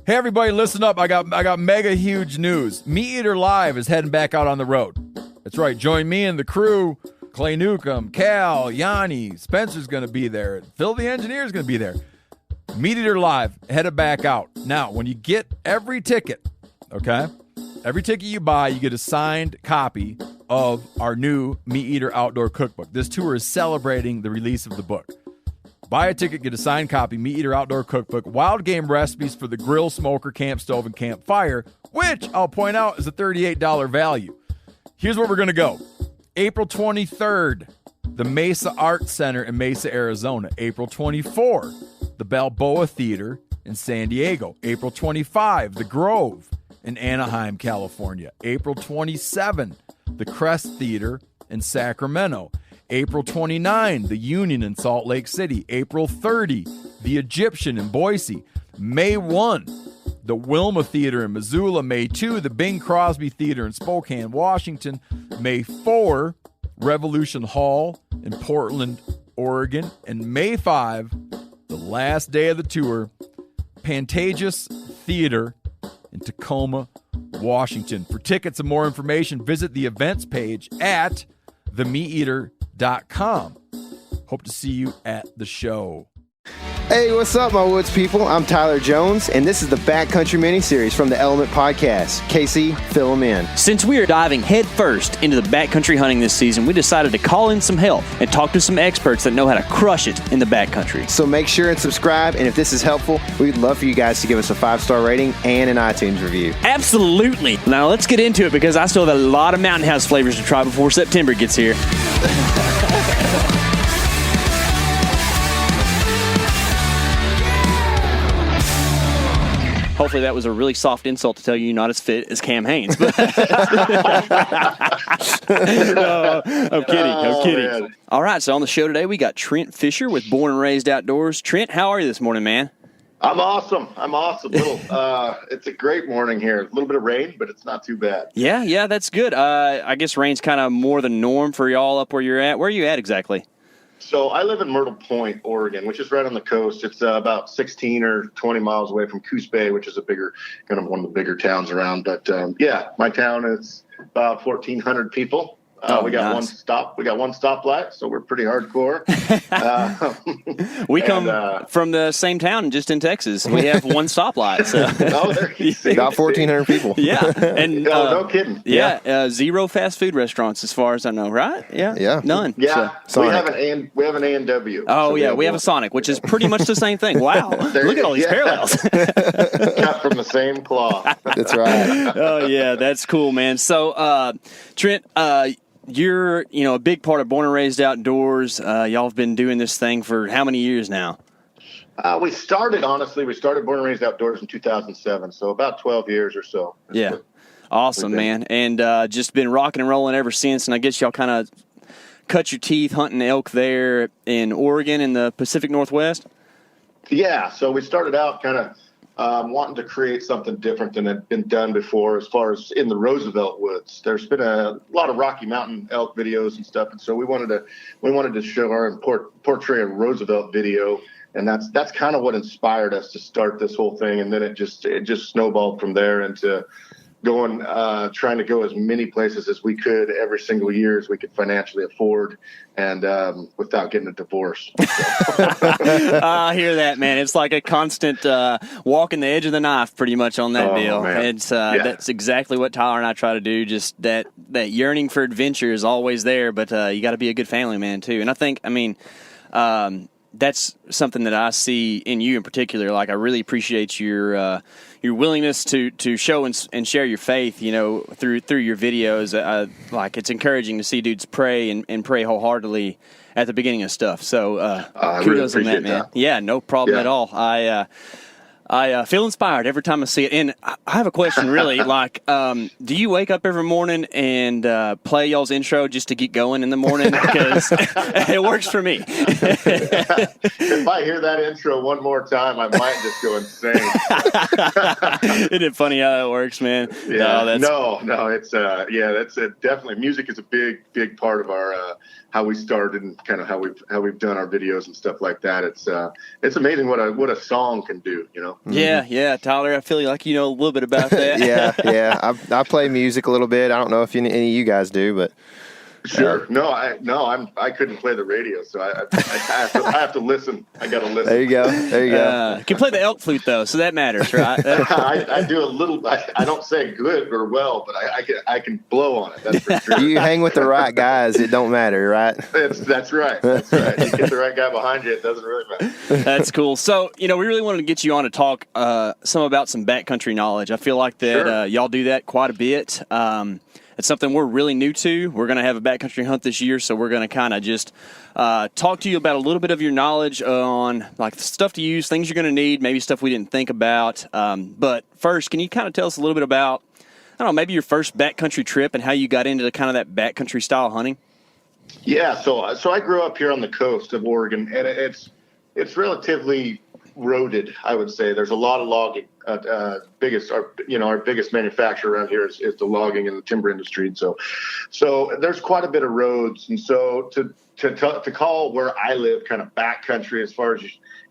Hey, everybody, listen up. I got mega huge news. Meat Eater Live is heading back out on the road. That's right. Join me and the crew. Clay Newcomb, Cal, Yanni, Spencer's going to be there. Phil the Engineer's going to be there. Meat Eater Live, headed back out. Now, when you get every ticket, okay, every ticket you buy, you get a signed copy of our new Meat Eater Outdoor Cookbook. This tour is celebrating the release of the book. Buy a ticket, get a signed copy, Meat Eater Outdoor Cookbook, wild game recipes for the grill, smoker, camp stove, and campfire, which I'll point out is a $38 value. Here's where we're going to go. April 23rd, the Mesa Arts Center in Mesa, Arizona. April 24, the Balboa Theater in San Diego. April 25, the Grove in Anaheim, California. April 27, the Crest Theater in Sacramento. April 29, the Union in Salt Lake City. April 30, the Egyptian in Boise. May 1, the Wilma Theater in Missoula. May 2, the Bing Crosby Theater in Spokane, Washington. May 4, Revolution Hall in Portland, Oregon. And May 5, the last day of the tour, Pantages Theater in Tacoma, Washington. For tickets and more information, visit the events page at themeateater.com. Hope to see you at the show. Hey, what's up, my woods people? I'm Tyler Jones, and this is the Backcountry Mini-Series from the Element Podcast. Casey, fill them in. Since we are diving headfirst into the backcountry hunting this season, we decided to call in some help and talk to some experts that know how to crush it in the backcountry. So make sure and subscribe, and if this is helpful, we'd love for you guys to give us a 5-star rating and an iTunes review. Absolutely. Now let's get into it because I still have a lot of Mountain House flavors to try before September gets here. Hopefully that was a really soft insult to tell you you're not as fit as Cam Haines. But no, I'm kidding. Man. All right, so on the show today, we got Trent Fisher with Born and Raised Outdoors. Trent, how are you this morning, man? I'm awesome. It's a great morning here. A little bit of rain, but it's not too bad. Yeah, that's good. I guess rain's kind of more the norm for y'all up where you're at. Where are you at exactly? So I live in Myrtle Point, Oregon, which is right on the coast. It's about 16 or 20 miles away from Coos Bay, which is one of the bigger towns around. But my town is about 1,400 people. We got nice. We got one stoplight, so we're pretty hardcore. We come from the same town, just in Texas. We have one stoplight. So about 1,400 people. Yeah, and no kidding. Yeah, zero fast food restaurants, as far as I know. Right? Yeah, none. Yeah, so we have an A&W. Oh, so we have a Sonic, which is pretty much the same thing. Wow, look at all these parallels. Cut from the same cloth. That's right. Oh yeah, that's cool, man. So Trent, you're, a big part of Born and Raised Outdoors. Y'all have been doing this thing for how many years now? We started Born and Raised Outdoors in 2007, so about 12 years or so. Yeah. Awesome, man. And just been rocking and rolling ever since, and I guess y'all kind of cut your teeth hunting elk there in Oregon in the Pacific Northwest? Yeah, so we started out kind of wanting to create something different than had been done before as far as in the Roosevelt woods. There's been a lot of Rocky Mountain elk videos and stuff, and so we wanted to show our portray a Roosevelt video, and that's kind of what inspired us to start this whole thing. And then it just snowballed from there into trying to go as many places as we could every single year as we could financially afford, and without getting a divorce. I hear that, man. It's like a constant walking the edge of the knife pretty much on that deal. Man. It's That's exactly what Tyler and I try to do. Just that yearning for adventure is always there, but you got to be a good family man too. And I think, that's something that I see in you in particular. Like, I really appreciate your willingness to show and share your faith, through your videos. Like, it's encouraging to see dudes pray and pray wholeheartedly at the beginning of stuff. So kudos really on that, man. Yeah, no problem at all. I feel inspired every time I see it. And I have a question, really. Like, do you wake up every morning and play y'all's intro just to get going in the morning? Because it works for me. If I hear that intro one more time, I might just go insane. Isn't it funny how that works, man? Yeah. No. It's that's definitely, music is a big part of our how we started and kind of how we've done our videos and stuff like that. It's amazing what a song can do, know. Yeah, Tyler, I feel like you know a little bit about that. yeah. I play music a little bit. I don't know if any of you guys do, but Sure. I couldn't play the radio, so I have to listen. I got to listen. there you go. You can play the elk flute though, so that matters, right? I do a little. I don't say good or well, but I can blow on it. That's for sure. You hang with the right guys, it don't matter, right? That's right. That's right. You get the right guy behind you, it doesn't really matter. That's cool. So, we really wanted to get you on to talk some about some backcountry knowledge. I feel like that Sure. y'all do that quite a bit. It's something we're really new to. We're going to have a backcountry hunt this year, so we're going to kind of just talk to you about a little bit of your knowledge on like stuff to use, things you're going to need, maybe stuff we didn't think about. But first, can you kind of tell us a little bit about, I don't know, maybe your first backcountry trip and how you got into kind of that backcountry style hunting? Yeah, so I grew up here on the coast of Oregon, and it's relatively roaded, I would say. There's a lot of logging. Our biggest manufacturer around here is the logging and the timber industry, and so there's quite a bit of roads. And so to call where I live kind of backcountry, as far as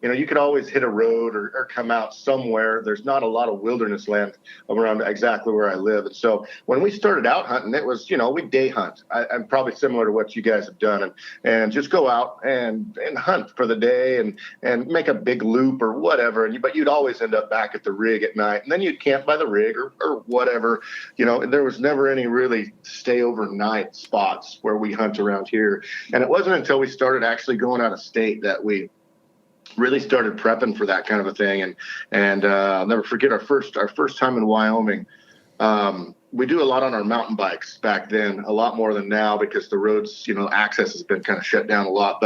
you could always hit a road or come out somewhere. There's not a lot of wilderness land around exactly where I live. And so when we started out hunting, it was, we day hunt. I'm probably similar to what you guys have done and just go out and hunt for the day and make a big loop or whatever. But you'd always end up back at the rig at night, and then you'd camp by the rig or whatever. There was never any really stay overnight spots where we hunt around here. And it wasn't until we started actually going out of state that we really started prepping for that kind of a thing. And I'll never forget our first time in Wyoming. We do a lot on our mountain bikes back then, a lot more than now because the roads, access has been kind of shut down a lot.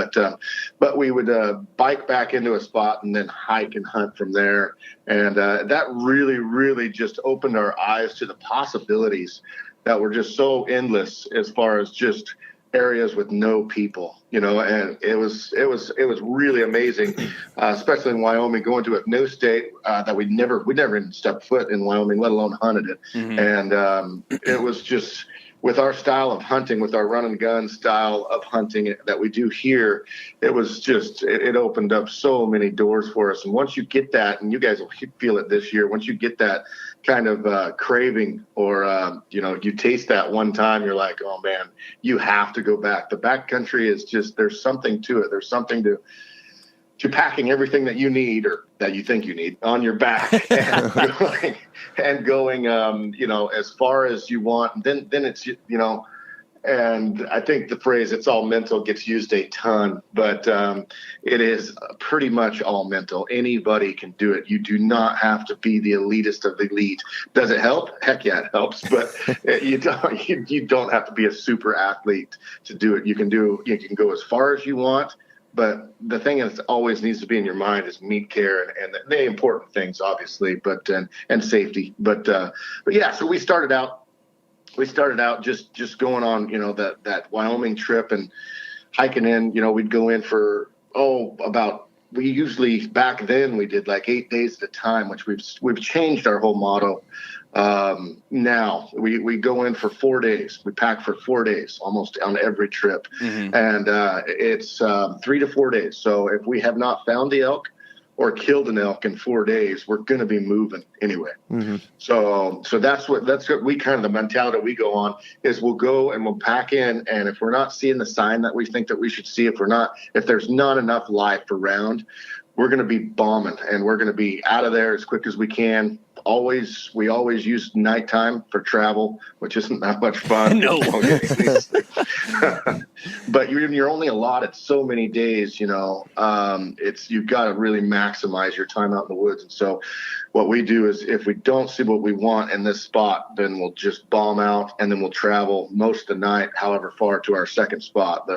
But we would bike back into a spot and then hike and hunt from there. And that really, really just opened our eyes to the possibilities that were just so endless as far as just areas with no people, and it was really amazing, especially in Wyoming, going to a new state that we never even stepped foot in Wyoming, let alone hunted it. Mm-hmm. And it was just with our style of hunting, with our run and gun style of hunting that we do here, it was just it opened up so many doors for us. And once you get that, and you guys will feel it this year, once you get that kind of craving or you taste that one time, you're like, oh man, you have to go back. The backcountry is just, there's something to it. There's something to packing everything that you need or that you think you need on your back and going as far as you want. And then it's and I think the phrase "it's all mental" gets used a ton, but it is pretty much all mental. Anybody can do it. You do not have to be the elitist of the elite. Does it help? Heck yeah, it helps. But you don't have to be a super athlete to do it. You can go as far as you want. But the thing that always needs to be in your mind is meat care and the important things, obviously, but and safety. But yeah, so we started out just going on, that Wyoming trip and hiking in, we'd go in for, we usually back then we did like 8 days at a time, which we've changed our whole motto. Now we go in for 4 days. We pack for 4 days almost on every trip. Mm-hmm. And it's 3 to 4 days. So if we have not found the elk or killed an elk in 4 days, we're going to be moving anyway. Mm-hmm. So that's what we kind of, the mentality we go on is we'll go and we'll pack in. And if we're not seeing the sign that we think that we should see, if there's not enough life around, we're going to be bombing and we're going to be out of there as quick as we can. We always use nighttime for travel, which isn't that much fun. No. But you're only allotted so many days, you've got to really maximize your time out in the woods. And so what we do is if we don't see what we want in this spot, then we'll just bomb out and then we'll travel most of the night, however far, to our second spot.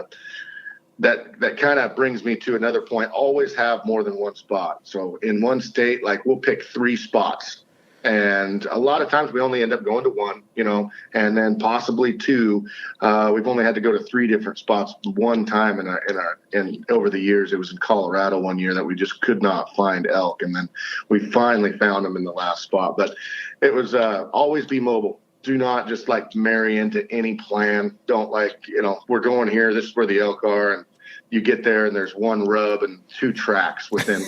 That kind of brings me to another point. Always have more than one spot. So in one state, like we'll pick 3 spots. And a lot of times we only end up going to one, and then possibly 2. We've only had to go to 3 different spots one time in over the years. It was in Colorado one year that we just could not find elk. And then we finally found them in the last spot. But it was always be mobile. Do not just marry into any plan. Don't we're going here. This is where the elk are. you get there and there's one rub and 2 tracks within,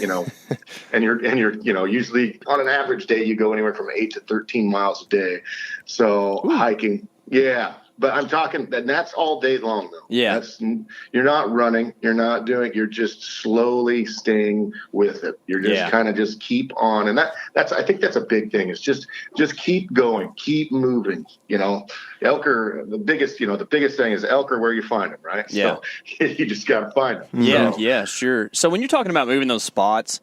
and you're usually on an average day, you go anywhere from 8 to 13 miles a day. So hiking. Yeah. But I'm talking, and that's all day long, though. Yeah. You're not running. You're not doing. You're just slowly staying with it. You're just kind of just keep on, and I think that's a big thing. Is just keep going, keep moving. Elk are the biggest. The biggest thing is elk are where you find them, right? Yeah. So you just got to find them. Yeah. So, Yeah. Sure. So when you're talking about moving those spots,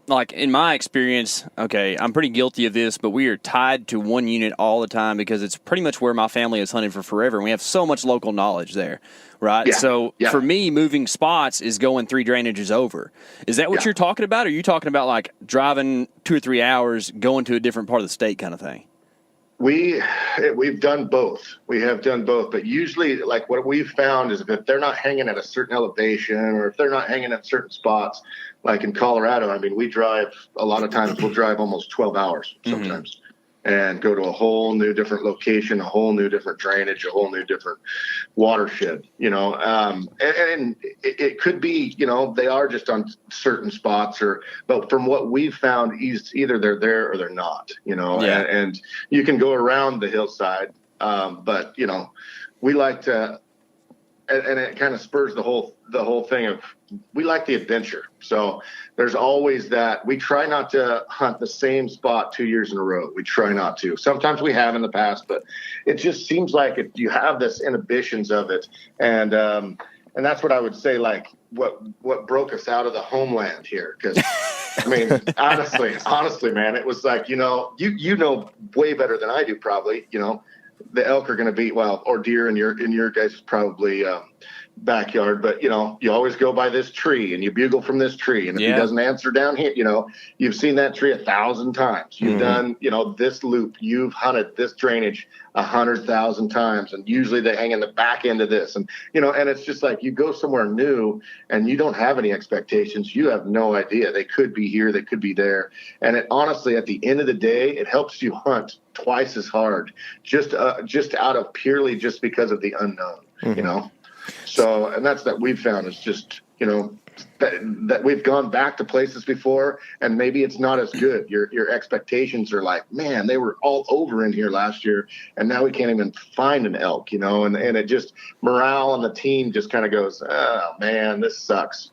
like in my experience, okay, I'm pretty guilty of this, but we are tied to one unit all the time because it's pretty much where my family has hunted for forever, and we have so much local knowledge there, right? Yeah, so yeah. for me, moving spots is going 3 drainages over. Is that what you're talking about? Or are you talking about like driving 2 or 3 hours, going to a different part of the state kind of thing? We've done both. We have done both, but usually, like what we've found is if they're not hanging at a certain elevation, or if they're not hanging at certain spots, like in Colorado, I mean, we drive a lot of times. We'll drive almost 12 hours sometimes, and go to a whole new different location, a whole new different drainage, a whole new different watershed. And it could be, they are just on certain spots, but from what we've found, either they're there or they're not. And you can go around the hillside, but we like to. And it kind of spurs the whole thing of, we like the adventure. So there's always that. We try not to hunt the same spot 2 years in a row. We try not to. Sometimes we have in the past, but it just seems like you have this inhibitions of it. And that's what I would say, like what broke us out of the homeland here. Because I mean, honestly, man, it was like, you know way better than I do probably, the elk are going to be, or deer in your guys' probably backyard, but you always go by this tree and you bugle from this tree, and if he doesn't answer down here, you've seen that tree 1,000 times. You've done this loop, you've hunted this drainage 100,000 times, and usually they hang in the back end of this, and and it's just like you go somewhere new and you don't have any expectations. You have no idea. They could be here, they could be there, and it honestly, at the end of the day, it helps you hunt twice as hard, just out of purely just because of the unknown. So, and that's that we've found is just, that we've gone back to places before and maybe it's not as good. Your expectations are like, man, they were all over in here last year and now we can't even find an elk, and it just, morale on the team just kind of goes, oh man, this sucks,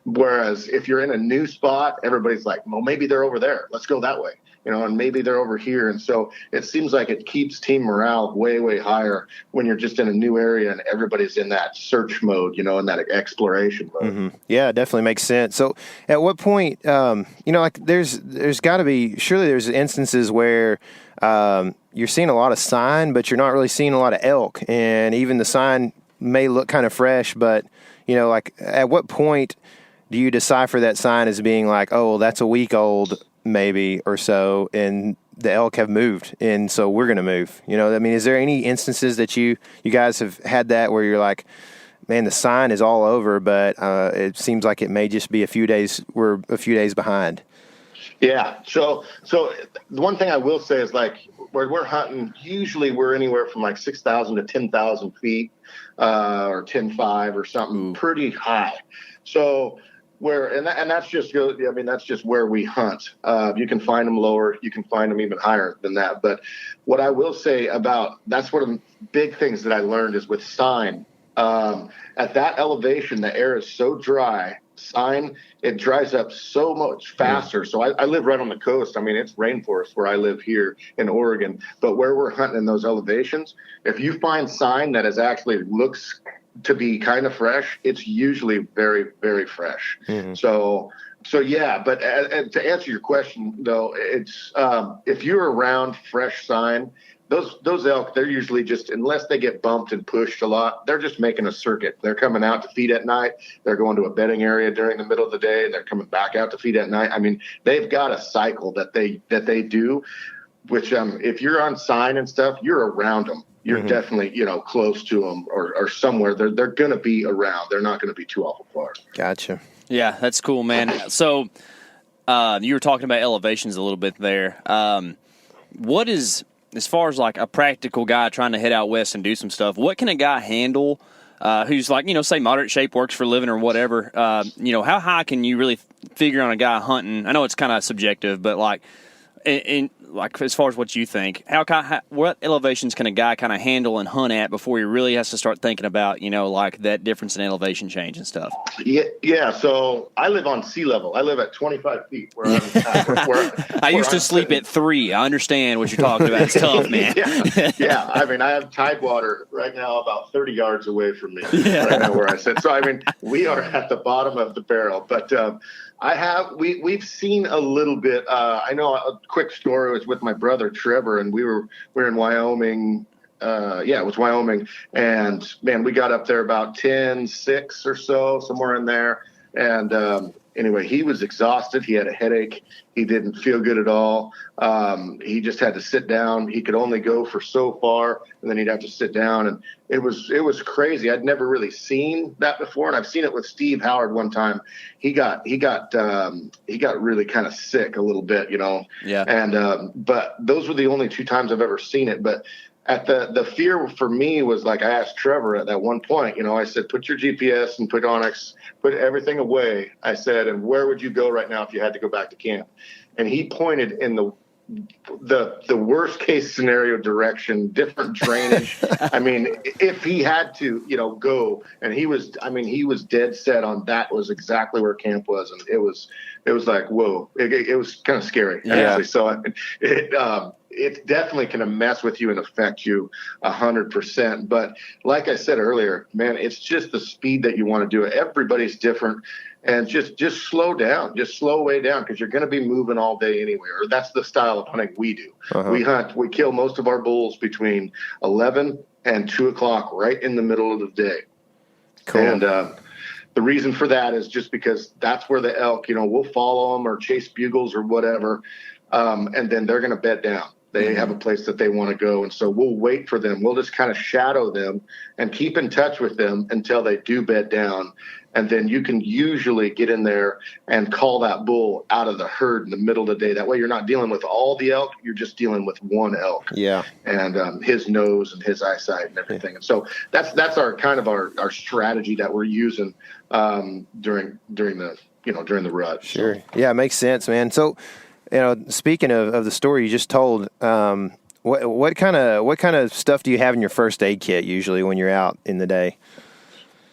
Whereas if you're in a new spot, everybody's like, well, maybe they're over there. Let's go that way. And maybe they're over here. And so it seems like it keeps team morale way, way higher when you're just in a new area and everybody's in that search mode, in that exploration mode. Yeah, it definitely makes sense. So at what point, like there's got to be, surely there's instances where you're seeing a lot of sign, but you're not really seeing a lot of elk. And even the sign may look kind of fresh, but, like at what point do you decipher that sign as being like, oh, well, that's a week old, maybe, or so, and the elk have moved, and so we're going to move. I mean, is there any instances that you guys have had that where you're like, man, the sign is all over, but it seems like it may just be we're a few days behind? Yeah. So the one thing I will say is, like, where we're hunting, usually we're anywhere from like 6,000 to 10,000 feet, or 10.5 or something pretty high. So that's just where we hunt. You can find them lower. You can find them even higher than that. But what I will say that's one of the big things that I learned is with sign. At that elevation, the air is so dry. Sign, it dries up so much faster. So I live right on the coast. I mean, it's rainforest where I live here in Oregon. But where we're hunting in those elevations, if you find sign that actually looks to be kind of fresh, it's usually very, very fresh. So yeah, but to answer your question though, it's if you're around fresh sign, those elk, they're usually just, unless they get bumped and pushed a lot, they're just making a circuit. They're coming out to feed at night. They're going to a bedding area during the middle of the day. They're coming back out to feed at night. I mean, they've got a cycle that they do, which if you're on sign and stuff, you're around them. You're definitely, close to them or somewhere. They're going to be around. They're not going to be too awful far. Gotcha. Yeah, that's cool, man. So you were talking about elevations a little bit there. What is, as far as like a practical guy trying to head out west and do some stuff, what can a guy handle who's like, say moderate shape, works for a living or whatever, how high can you really figure on a guy hunting? I know it's kind of subjective, but like, like as far as what you think, what elevations can a guy kind of handle and hunt at before he really has to start thinking about, like that difference in elevation change and stuff? Yeah. So I live on sea level. I live at 25 feet. Where I used to sleep at 3. I understand what you're talking about. It's tough, man. Yeah. I mean, I have tidewater right now about 30 yards away from me right now where I sit. So, I mean, we are at the bottom of the barrel. But we've seen a little bit. I know a quick story was with my brother Trevor, and we're in Wyoming. It was Wyoming, and man, we got up there about 10:06 or so, somewhere in there. And anyway, he was exhausted. He had a headache. He didn't feel good at all. He just had to sit down. He could only go for so far, and then he'd have to sit down. And it was crazy. I'd never really seen that before, and I've seen it with Steve Howard one time. He got really kind of sick a little bit, Yeah. And but those were the only 2 times I've ever seen it. But at the fear for me was like, I asked Trevor at that one point, I said, put your GPS and put Onyx, put everything away. I said, and where would you go right now if you had to go back to camp? And he pointed in the worst case scenario direction, different drainage. I mean, if he had to, go, and he was dead set on that was exactly where camp was. And it was like, whoa, it was kind of scary, actually. So it definitely can mess with you and affect you 100%. But like I said earlier, man, it's just the speed that you want to do it. Everybody's different. And just slow down, just slow way down, because you're going to be moving all day anyway. Or that's the style of hunting we do. We kill most of our bulls between 11 and 2 o'clock, right in the middle of the day. Cool. And the reason for that is just because that's where the elk, we'll follow them or chase bugles or whatever, and then they're going to bed down. They have a place that they want to go, and so we'll wait for them. We'll just kind of shadow them and keep in touch with them until they do bed down. And then you can usually get in there and call that bull out of the herd in the middle of the day. That way you're not dealing with all the elk. You're just dealing with one elk. Yeah. And his nose and his eyesight and everything. And so that's our kind of our strategy that we're using during the rut. Sure. So. Yeah, it makes sense, man. So, speaking of the story you just told, what kind of stuff do you have in your first aid kit usually when you're out in the day?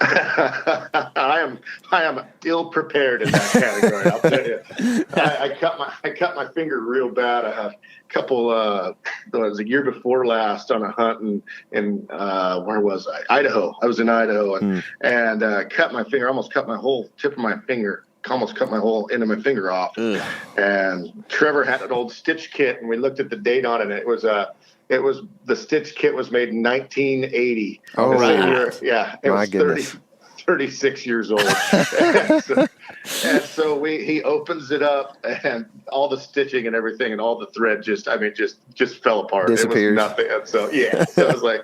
I am ill prepared in that category. I'll tell you. I cut my finger real bad. I had a couple. It was a year before last on a hunt in where was I? Idaho. I was in Idaho and cut my finger. Almost cut my whole tip of my finger. Almost cut my whole end of my finger off. Ugh. And Trevor had an old stitch kit, and we looked at the date on it. And it was the stitch kit was made in 1980. Oh, right. Yeah, it was 36 years old. and so he opens it up, and all the stitching and everything and all the thread just fell apart. Disappears. It was nothing. And so so it was like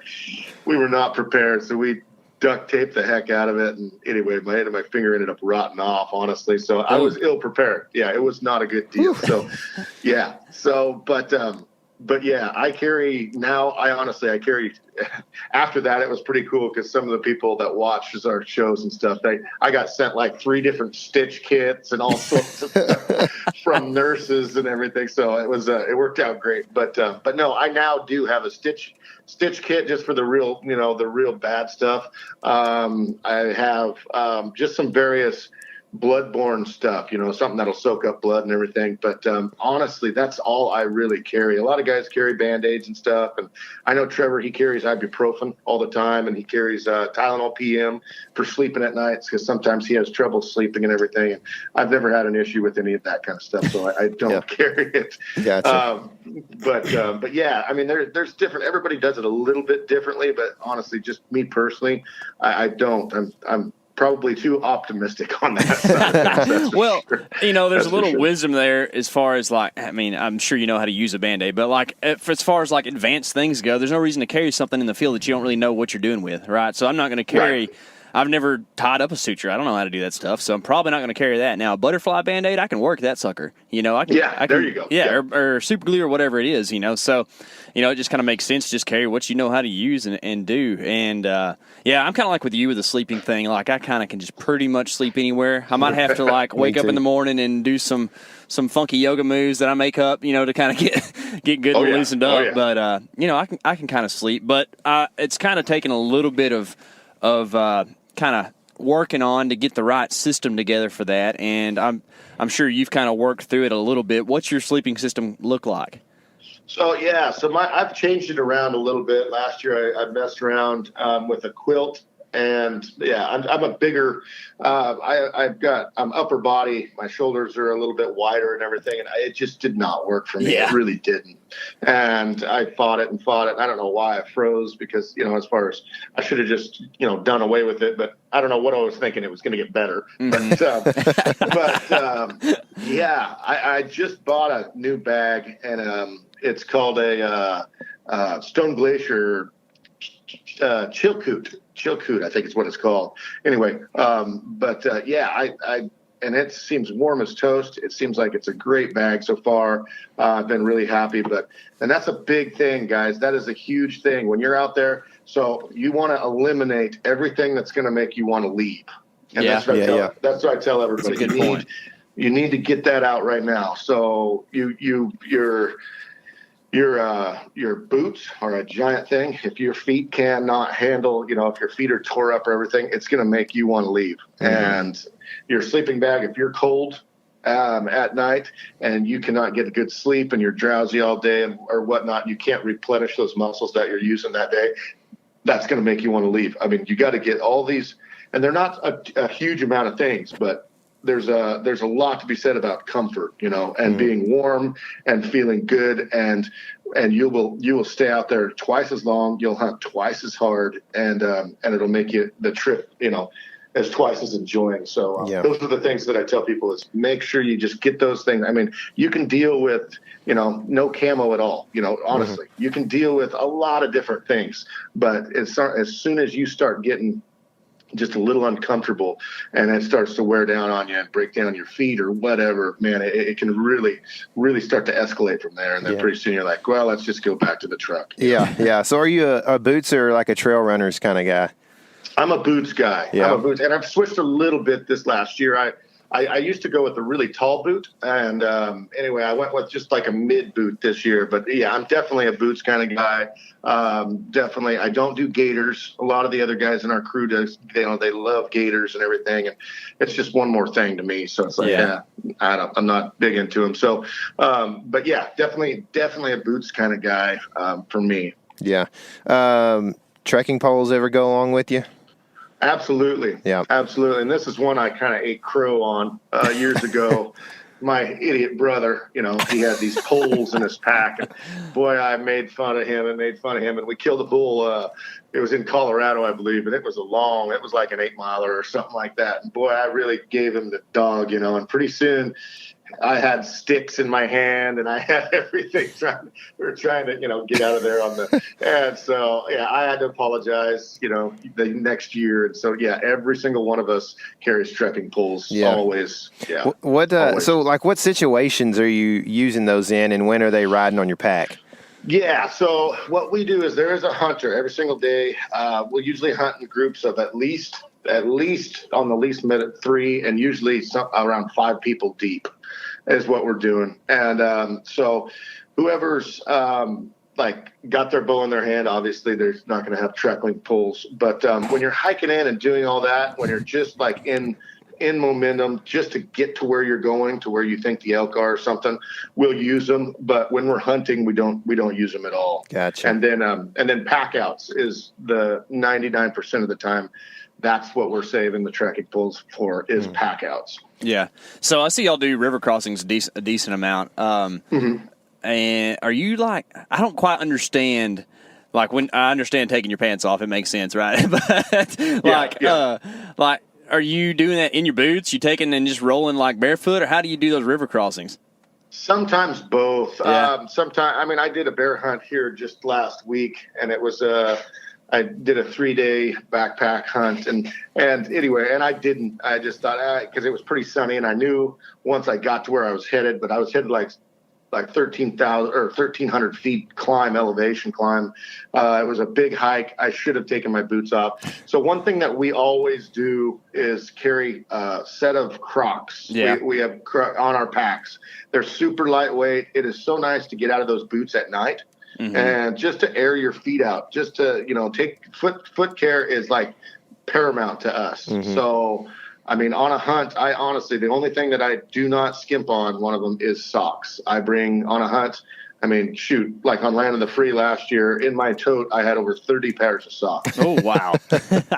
we were not prepared. So we duct taped the heck out of it, and anyway, my end of my finger ended up rotting off, honestly. So I was ill prepared. Yeah, it was not a good deal. So but yeah, I carry after that it was pretty cool because some of the people that watch our shows and stuff, I got sent like 3 different stitch kits and all sorts of stuff from nurses and everything. So it was it worked out great. But no, I now do have a stitch kit just for the real bad stuff. I have just some various bloodborne stuff, something that'll soak up blood and everything. But honestly, that's all I really carry. A lot of guys carry Band-Aids and stuff. And I know Trevor, he carries ibuprofen all the time, and he carries Tylenol PM for sleeping at nights because sometimes he has trouble sleeping and everything. And I've never had an issue with any of that kind of stuff, so I don't carry it. Gotcha. But yeah, I mean, there's different. Everybody does it a little bit differently, but honestly, just me personally, I don't. I'm probably too optimistic on that side. Well, sure. there's a little wisdom there as far as I'm sure you know how to use a Band-Aid, but as far as advanced things go, there's no reason to carry something in the field that you don't really know what you're doing with, right? So I'm not going to carry I've never tied up a suture. I don't know how to do that stuff, so I'm probably not going to carry that. Now, a butterfly Band-Aid, I can work that sucker. I can. There you go. Yeah, or super glue or whatever it is. So, it just kind of makes sense. Just carry what you know how to use and do. And I'm kind of like with you with the sleeping thing. Like I kind of can just pretty much sleep anywhere. I might have to like wake up in the morning and do some funky yoga moves that I make up, to kind of get good and loosened up. But I can kind of sleep. But it's kind of taken a little bit of kind of working on to get the right system together for that. And I'm sure you've kind of worked through it a little bit. What's your sleeping system look like? So I've changed it around a little bit. Last year I messed around with a quilt. And I'm a bigger. I'm upper body. My shoulders are a little bit wider and everything, and it just did not work for me. It really didn't. And I fought it. I don't know why I froze because as far as I should have just done away with it, but I don't know what I was thinking. It was going to get better. I just bought a new bag, and it's called a Stone Glacier Chilkoot, I think is what it's called. Anyway, and it seems warm as toast. It seems like it's a great bag so far. I've been really happy, and that's a big thing, guys. That is a huge thing when you're out there. So you want to eliminate everything that's going to make you want to leave. And that's what I tell everybody. That's a good point. You need to get that out right now. So your boots are a giant thing. If your feet cannot handle, if your feet are tore up or everything, it's going to make you want to leave. And your sleeping bag, if you're cold at night and you cannot get a good sleep and you're drowsy all day or whatnot, you can't replenish those muscles that you're using that day, that's going to make you want to leave. I mean, you got to get all these, and they're not a huge amount of things, but there's a lot to be said about comfort, and being warm and feeling good, and you will stay out there twice as long. You'll hunt twice as hard, and it'll make the trip, as twice as enjoying. So those are the things that I tell people is make sure you just get those things. I mean, you can deal with, no camo at all, honestly, you can deal with a lot of different things, but as soon as you start getting just a little uncomfortable and it starts to wear down on you and break down your feet or whatever, man, it can really, really start to escalate from there. And then pretty soon you're like, well, let's just go back to the truck. Yeah. So are you a boots or like a trail runners kind of guy? I'm a boots guy. Yeah. I'm a boots. And I've switched a little bit this last year. I used to go with a really tall boot. And anyway, I went with just like a mid boot this year. But I'm definitely a boots kind of guy. Definitely. I don't do gaiters. A lot of the other guys in our crew they love gaiters and everything. And it's just one more thing to me. So it's like, I'm not big into them. So, but definitely a boots kind of guy for me. Yeah. Trekking poles ever go along with you? Absolutely. Yeah. Absolutely. And this is one I kind of ate crow on years ago. My idiot brother, he had these poles in his pack. And boy, I made fun of him. And we killed a bull. It was in Colorado, I believe. And it was like an 8-miler or something like that. And boy, I really gave him the dog, and pretty soon I had sticks in my hand and I had everything we were trying to, get out of there and so, I had to apologize, the next year. And so, every single one of us carries trekking poles always. Yeah. Always. So like what situations are you using those in and when are they riding on your pack? Yeah. So what we do is there is a hunter every single day. We'll usually hunt in groups of at least on the least minute 3 and usually around 5 people deep is what we're doing. And so whoever's got their bow in their hand, obviously they're not going to have trekking poles. But when you're hiking in and doing all that, when you're just like in momentum just to get to where you're going, to where you think the elk are or something, we'll use them. But when we're hunting, we don't use them at all. Gotcha. And then pack outs is the 99% of the time. That's what we're saving the trekking poles for is pack outs. Yeah. So I see y'all do river crossings a decent amount. And are you I don't quite understand, when I understand taking your pants off, it makes sense, right? But are you doing that in your boots? You taking and just rolling barefoot, or how do you do those river crossings? Sometimes both. Yeah. Sometimes, I did a bear hunt here just last week, and it was I did a 3-day backpack hunt, and anyway, and I just thought, because it was pretty sunny, and I knew once I got to where I was headed, but I was headed like 13,000 or 1,300 feet elevation climb. It was a big hike. I should have taken my boots off. So one thing that we always do is carry a set of Crocs. Yeah. We have on our packs. They're super lightweight. It is so nice to get out of those boots at night. Mm-hmm. And just to air your feet out, just to, take foot care is like paramount to us. Mm-hmm. So, I mean, on a hunt, I honestly, the only thing that I do not skimp on, one of them is socks. I bring on a hunt, I mean, shoot, like on Land of the Free last year, in my tote, I had over 30 pairs of socks. Oh, wow.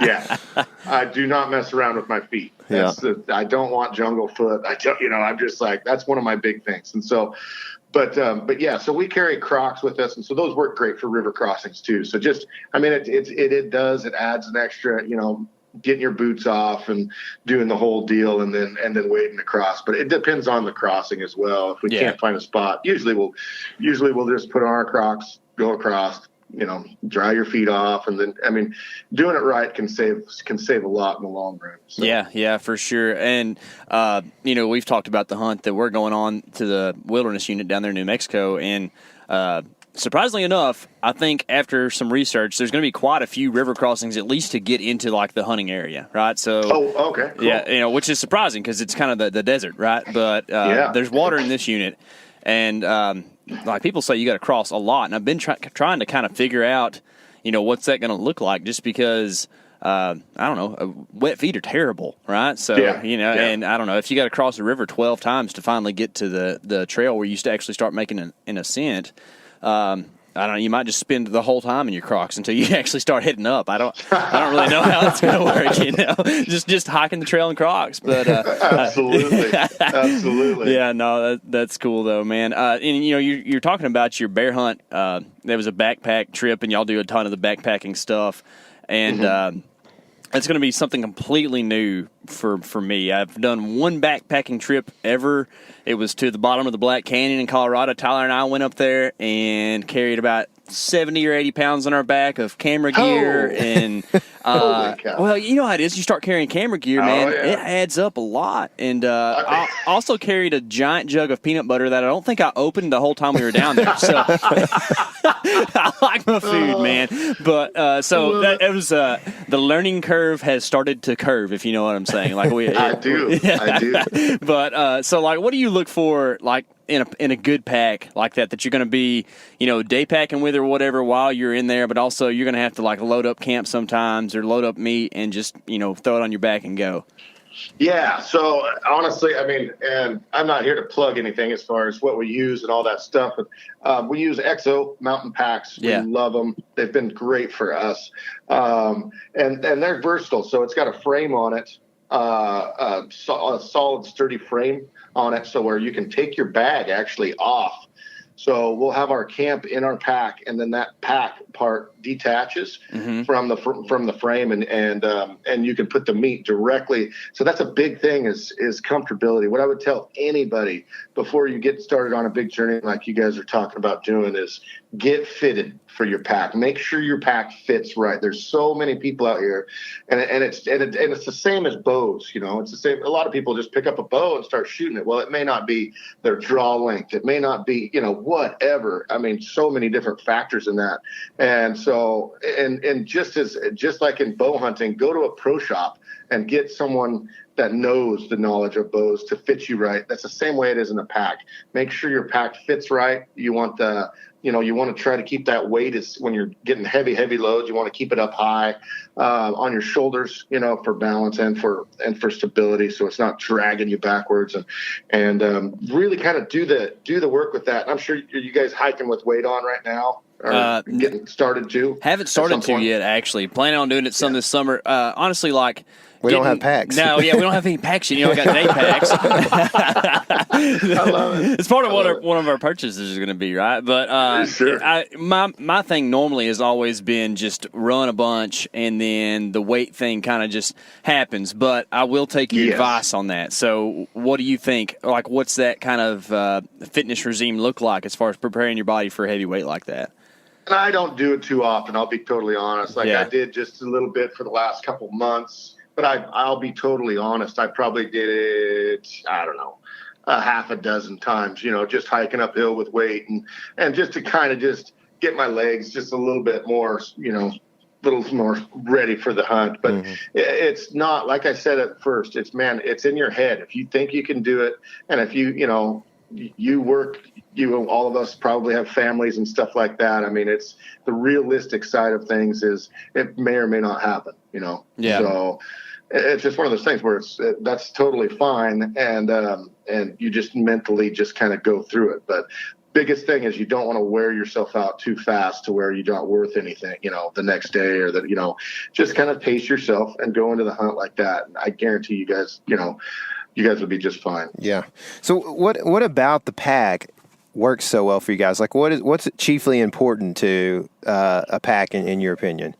Yeah. I do not mess around with my feet. I don't want jungle foot. I'm just like, that's one of my big things. And so, but yeah, so we carry Crocs with us, and so those work great for river crossings too. So just, I mean, it adds an extra, getting your boots off and doing the whole deal, and then wading across. But it depends on the crossing as well. If we can't find a spot, usually we'll just put on our Crocs, go across, dry your feet off, and then, I mean, doing it right can save a lot in the long run. So. Yeah, for sure. And we've talked about the hunt that we're going on to the wilderness unit down there in New Mexico, and surprisingly enough, I think after some research, there's going to be quite a few river crossings, at least to get into like the hunting area, right? So, okay, cool. Yeah, which is surprising because it's kind of the desert, right? But there's water in this unit, and like people say, you got to cross a lot. And I've been trying to kind of figure out, what's that going to look like, just because. I don't know, wet feet are terrible, right? So, and I don't know, if you got to cross the river 12 times to finally get to the trail where you used to actually start making an ascent, I don't know, you might just spend the whole time in your Crocs until you actually start heading up. I don't really know how it's going to work, just hiking the trail in Crocs. But Absolutely. Yeah, no, that's cool though, man. And you're talking about your bear hunt. There was a backpack trip, and y'all do a ton of the backpacking stuff. And it's going to be something completely new for me. I've done one backpacking trip ever. It was to the bottom of the Black Canyon in Colorado. Tyler and I went up there and carried about 70 or 80 pounds on our back of camera gear. And, well, you know how it is. You start carrying camera gear, man. Yeah. It adds up a lot. And I also carried a giant jug of peanut butter that I don't think I opened the whole time we were down there. So I like my food, man. But it was the learning curve has started to curve, if you know what I'm saying. Like I do. But so, like, what do you look for, like, in a good pack like that you're going to be, day packing with or whatever while you're in there, but also you're going to have to like load up camp sometimes or load up meat and just, throw it on your back and go. Yeah. So honestly, I mean, and I'm not here to plug anything as far as what we use and all that stuff, but we use EXO mountain packs. We love them. They've been great for us. And they're versatile. So it's got a frame on it, a solid, sturdy frame on it, so where you can take your bag actually off. So we'll have our camp in our pack, and then that pack part detaches from the frame, and you can put the meat directly. So that's a big thing is comfortability. What I would tell anybody before you get started on a big journey like you guys are talking about doing is get fitted for your pack. Make sure your pack fits right. There's so many people out here, and it's the same as bows. It's the same. A lot of people just pick up a bow and start shooting it. Well, it may not be their draw length. It may not be whatever. I mean, so many different factors in that. And so, and just like in bow hunting, go to a pro shop and get someone that knows the knowledge of bows to fit you right. That's the same way it is in a pack. Make sure your pack fits right. You want you want to try to keep that weight when you're getting heavy loads. You want to keep it up high on your shoulders, for balance and for stability, so it's not dragging you backwards. And really kind of do the work with that. And I'm sure you guys hiking with weight on right now. Or getting started too? Haven't started to yet, actually. Planning on doing it some this summer. Honestly, like... We don't have packs. No, we don't have any packs yet. I got day packs. I love it. It's part of what one of our purchases is going to be, right? But sure. My thing normally has always been just run a bunch, and then the weight thing kind of just happens. But I will take your advice on that. So what do you think? Like, what's that kind of fitness regime look like as far as preparing your body for a heavy weight like that? And I don't do it too often. I'll be totally honest. Like, Yeah. I did just a little bit for the last couple months, but I'll be totally honest. I probably did it, I don't know, a half a dozen times, just hiking uphill with weight and just to kind of just get my legs just a little bit more, little more ready for the hunt. But it's not, like I said at first, it's in your head. If you think you can do it, and if you work, all of us probably have families and stuff like that. I mean, it's the realistic side of things is it may or may not happen, Yeah. So it's just one of those things where that's totally fine. And you just mentally just kind of go through it. But biggest thing is you don't want to wear yourself out too fast to where you're not worth anything, the next day or just kind of pace yourself and go into the hunt like that. And I guarantee you guys, you guys would be just fine. Yeah. So what about the pack works so well for you guys? Like what's chiefly important to a pack in your opinion?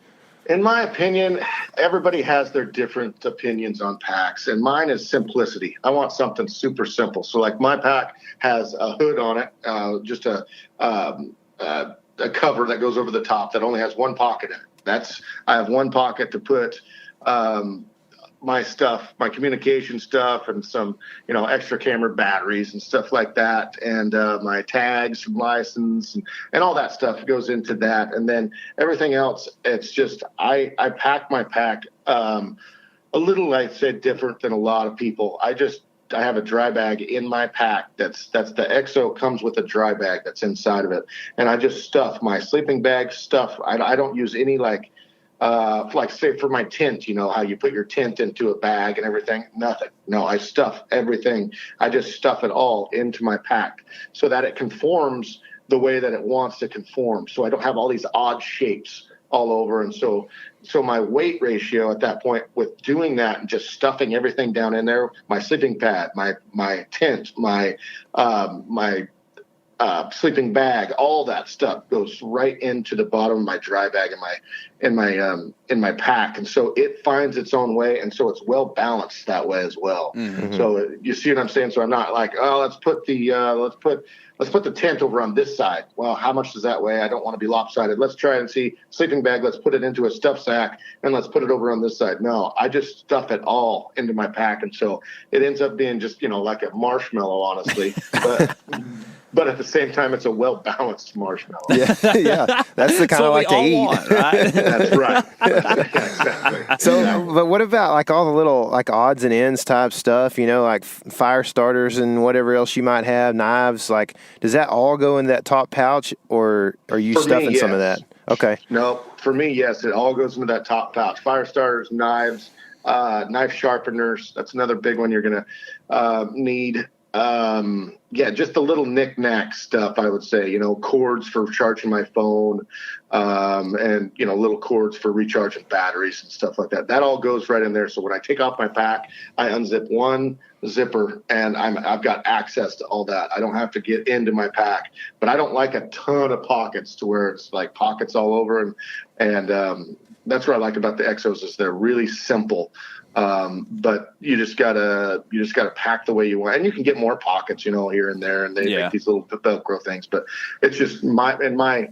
In my opinion, everybody has their different opinions on packs, and mine is simplicity. I want something super simple. So like my pack has a hood on it, just a cover that goes over the top that only has one pocket in it. I have one pocket to put my stuff, my communication stuff, and some, extra camera batteries and stuff like that. And my tags, license, and all that stuff goes into that. And then everything else, it's just, I pack my pack a little, I'd say, different than a lot of people. I have a dry bag in my pack. That's the XO comes with a dry bag that's inside of it. And I just stuff my sleeping bag stuff. I don't use any like say for my tent, how you put your tent into a bag and everything. Nothing. No, I stuff everything. I just stuff it all into my pack so that it conforms the way that it wants to conform. So I don't have all these odd shapes all over. And so my weight ratio at that point with doing that and just stuffing everything down in there, my sleeping pad, my tent, my sleeping bag, all that stuff goes right into the bottom of my dry bag in my pack, and so it finds its own way, and so it's well balanced that way as well. Mm-hmm. So you see what I'm saying? So I'm not like, let's put the tent over on this side. Well, how much does that weigh? I don't want to be lopsided. Let's try and see sleeping bag. Let's put it into a stuff sack and let's put it over on this side. No, I just stuff it all into my pack, and so it ends up being just like a marshmallow, honestly. But at the same time, it's a well-balanced marshmallow. Yeah, that's the kind I like to eat. Want, right? That's right. Exactly. So, but what about like all the little like odds and ends type stuff? Like fire starters and whatever else you might have, knives. Like, does that all go in that top pouch, or are you stuffing some of that? Okay. No, for me, yes, it all goes into that top pouch. Fire starters, knives, knife sharpeners. That's another big one you're gonna need. Just the little knick-knack stuff, I would say, cords for charging my phone, and, little cords for recharging batteries and stuff like that. That all goes right in there. So when I take off my pack, I unzip one zipper and I've got access to all that. I don't have to get into my pack, but I don't like a ton of pockets to where it's like pockets all over. And that's what I like about the XOs is they're really simple. But you just gotta pack the way you want, and you can get more pockets, here and there, and they make these little Velcro things. But it's just in my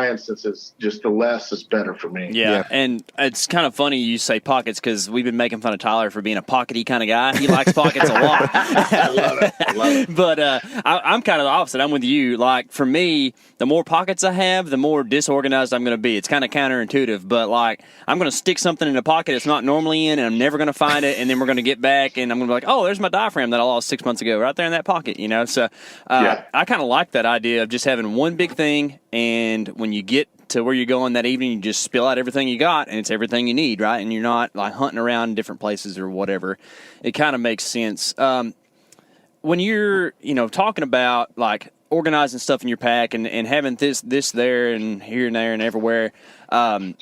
instances, just the less is better for me. Yeah, and it's kind of funny you say pockets because we've been making fun of Tyler for being a pockety kind of guy. He likes pockets a lot. I love it. But I'm kind of the opposite. I'm with you. Like, for me, the more pockets I have, the more disorganized I'm going to be. It's kind of counterintuitive, but like I'm going to stick something in a pocket it's not normally in, and I'm never going to find it, and then we're going to get back, and I'm going to be like, oh, there's my diaphragm that I lost 6 months ago right there in that pocket, So I kind of like that idea of just having one big thing. And when you get to where you're going that evening, you just spill out everything you got, and it's everything you need, right? And you're not like hunting around different places or whatever. It kind of makes sense. When you're, talking about like organizing stuff in your pack and having this there and here and there and everywhere, food's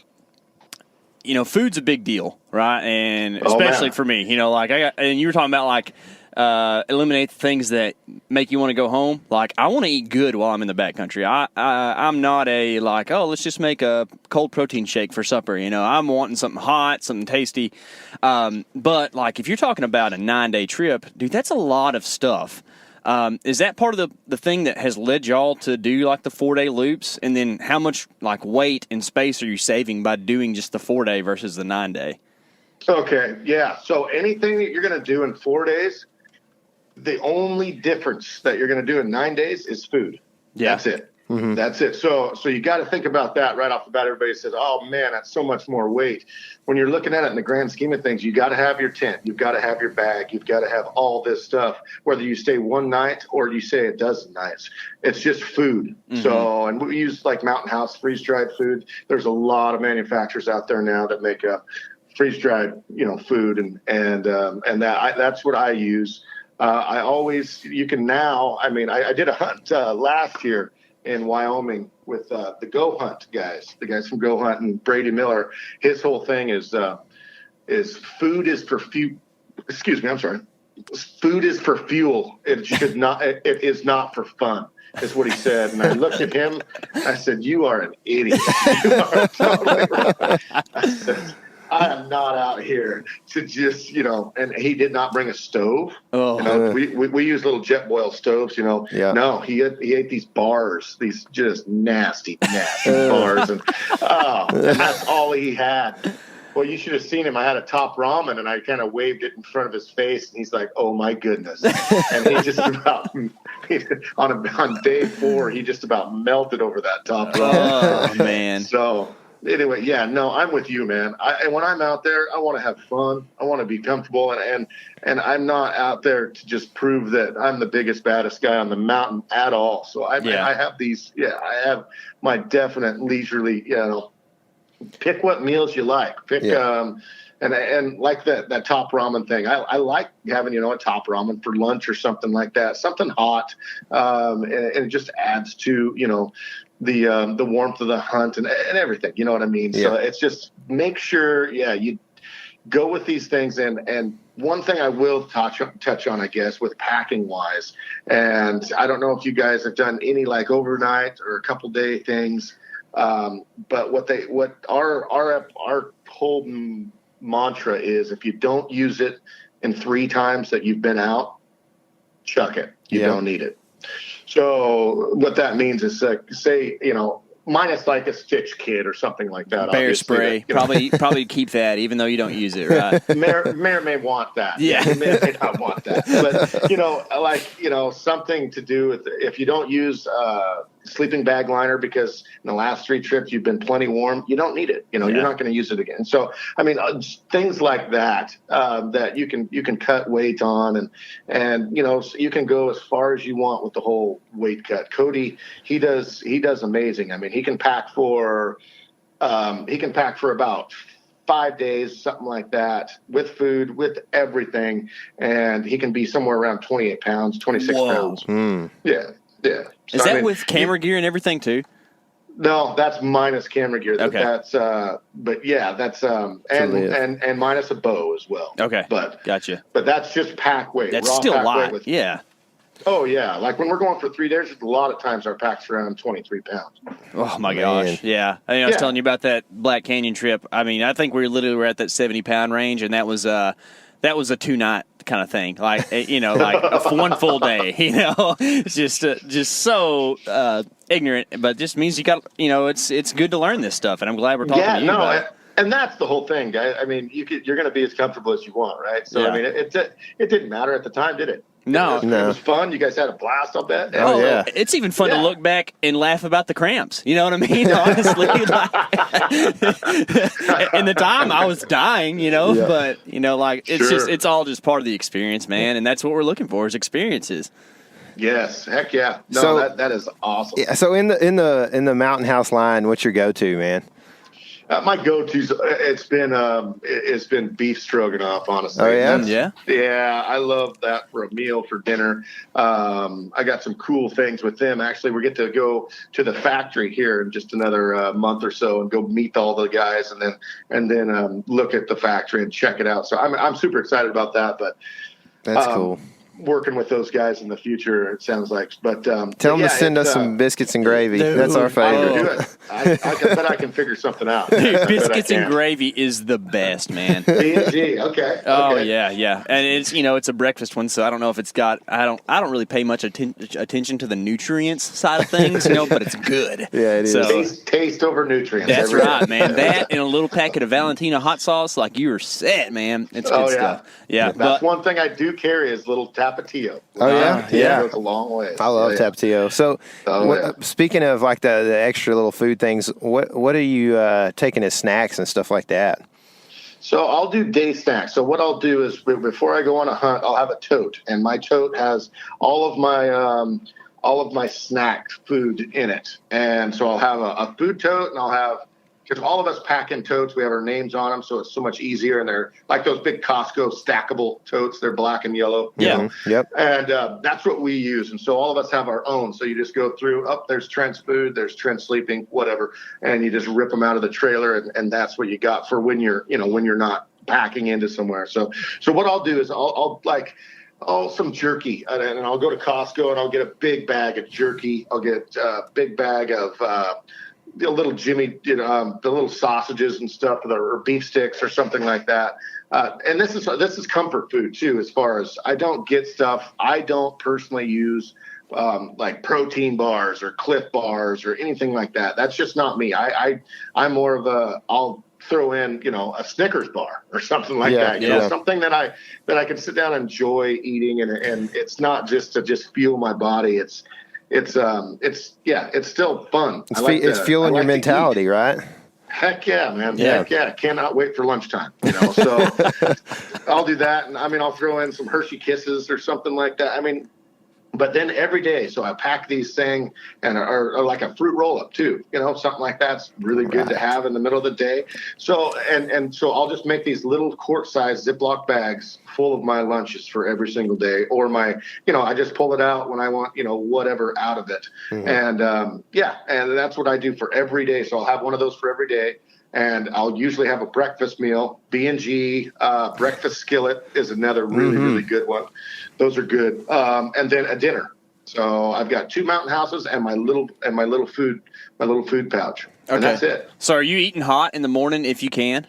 a big deal, right? And especially for me, and you were talking about like, eliminate the things that make you want to go home. Like, I want to eat good while I'm in the backcountry. I'm not a like, let's just make a cold protein shake for supper. I'm wanting something hot, something tasty. But like, if you're talking about a 9-day trip, dude, that's a lot of stuff. Is that part of the thing that has led y'all to do like the 4-day loops? And then how much like weight and space are you saving by doing just the 4-day versus the 9-day? Okay, yeah. So anything that you're going to do in 4 days, the only difference that you're going to do in 9 days is food. Yeah. That's it. Mm-hmm. That's it. So you got to think about that right off the bat. Everybody says, "Oh man, that's so much more weight." When you're looking at it in the grand scheme of things, you got to have your tent, you've got to have your bag, you've got to have all this stuff. Whether you stay one night or you stay a dozen nights, it's just food. Mm-hmm. So, and we use like Mountain House freeze-dried food. There's a lot of manufacturers out there now that make freeze-dried, food, and that's what I use. I always, you can now. I mean, I did a hunt last year in Wyoming with the Go Hunt guys, the guys from Go Hunt, and Brady Miller. His whole thing is food is for fuel. Excuse me, I'm sorry. Food is for fuel. It should not. It is not for fun. Is what he said. And I looked at him. I said, "You are an idiot. You are totally right." I said, I am not out here to just, and he did not bring a stove. Oh, we use little jet boil stoves, Yeah. No, he ate these bars, these just nasty bars. And that's all he had. Well, you should have seen him. I had a top ramen, and I kind of waved it in front of his face, and he's like, "Oh my goodness!" And he just about on day 4, he just about melted over that top ramen. Oh man! So. Anyway, yeah, no, I'm with you, man. And when I'm out there, I want to have fun. I want to be comfortable, and I'm not out there to just prove that I'm the biggest, baddest guy on the mountain at all. So I have these, I have my definite leisurely, pick what meals you like. Pick, and like that top ramen thing. I like having, a top ramen for lunch or something like that, something hot, and it just adds to, the warmth of the hunt and everything, you know what I mean? Yeah. So it's just make sure, you go with these things. And one thing I will touch on, I guess, with packing wise, and I don't know if you guys have done any like overnight or a couple day things, but what our whole mantra is, if you don't use it in 3 times that you've been out, chuck it. You don't need it. So what that means is, say, minus like a Stitch kit or something like that. Bear spray. Probably keep that, even though you don't use it, right? May want that. Yeah. May not want that. But, something to do with, if you don't use sleeping bag liner because in the last 3 trips you've been plenty warm, you don't need it. You're not going to use it again. So, I mean, things like that, that you can cut weight on, and so you can go as far as you want with the whole weight cut. Cody, he does amazing. I mean, he can pack for about 5 days, something like that, with food, with everything, and he can be somewhere around 28 pounds, 26 pounds. Mm. Yeah. So, is that with camera gear and everything too? No, that's minus camera gear. Okay. That's that's and minus a bow as well. Okay. But gotcha. But that's just pack weight. That's raw still pack light. Weight Yeah. Oh yeah. Like when we're going for 3 days, a lot of times our pack's around 23 pounds. Oh my gosh. Yeah. I was telling you about that Black Canyon trip. I mean, I think we were at that 70-pound range, and that was a 2-night kind of thing, like like one full day. It's just so ignorant, but it just means you got it's good to learn this stuff, and I'm glad we're talking to you about it. And that's the whole thing, guys. I mean, you're going to be as comfortable as you want, right? So I mean, it didn't matter at the time, did it? No. It was fun. You guys had a blast, I'll bet. Oh, yeah. It's even fun to look back and laugh about the cramps. You know what I mean? Honestly, in the time I was dying, but it's all just part of the experience, man. And that's what we're looking for is experiences. Yes, heck yeah. No, that is awesome. Yeah. So in the Mountain House line, what's your go-to, man? My go-to's it's been beef stroganoff, honestly. Oh yeah, yeah. I love that for a meal, for dinner. I got some cool things with them. Actually, we get to go to the factory here in just another month or so and go meet all the guys, and then look at the factory and check it out. So I'm super excited about that. But that's cool. Working with those guys in the future, it sounds like. But tell them to send us some biscuits and gravy. Dude, that's our favorite. I bet I can figure something out. Dude, biscuits and gravy is the best, man. B&G, okay. Oh yeah, and it's it's a breakfast one, so I don't know if it's got. I don't really pay much attention to the nutrients side of things, but it's good. Yeah, it is. So, taste over nutrients. That's right, man. That and a little packet of Valentino hot sauce, like you were set, man. It's good stuff. Yeah, that's one thing I do carry is little Tapatio. Oh yeah, It goes a long way. I love Tapatio. So, speaking of like the extra little food things, what are you taking as snacks and stuff like that? So I'll do day snacks. So what I'll do is before I go on a hunt, I'll have a tote, and my tote has all of my snack food in it. And so I'll have a food tote, and I'll have, because all of us pack in totes, we have our names on them, so it's so much easier. And they're like those big Costco stackable totes. They're black and yellow. Yeah. Yep. And that's what we use. And so all of us have our own. So you just go through, there's Trent's food, there's Trent's sleeping, whatever. And you just rip them out of the trailer. And that's what you got for when you're not packing into somewhere. So what I'll do is I'll some jerky, and I'll go to Costco and I'll get a big bag of jerky. I'll get a big bag of, the little Jimmy, the little sausages and stuff, or beef sticks or something like that. And this is comfort food too. As far as I don't get stuff, I don't personally use like protein bars or Cliff bars or anything like that. That's just not me. I'm more of I'll throw in, a Snickers bar or something like that. Something that I can sit down and enjoy eating, and it's not just to just fuel my body. It's still fun. It's fueling your mentality, right? Heck yeah, man. Yeah. Heck yeah. Cannot wait for lunchtime, so I'll do that. And I'll throw in some Hershey Kisses or something like that. But then every day, so I pack these things or like a fruit roll up too, something like that's really good to have in the middle of the day. So, and so I'll just make these little quart-sized Ziploc bags full of my lunches for every single day, or I just pull it out when I want, whatever out of it. Mm-hmm. And that's what I do for every day. So I'll have one of those for every day. And I'll usually have a breakfast meal. B&G breakfast skillet is another really, really good one. Those are good. And then a dinner. So I've got 2 Mountain Houses and my little food pouch. Okay. And that's it. So are you eating hot in the morning if you can?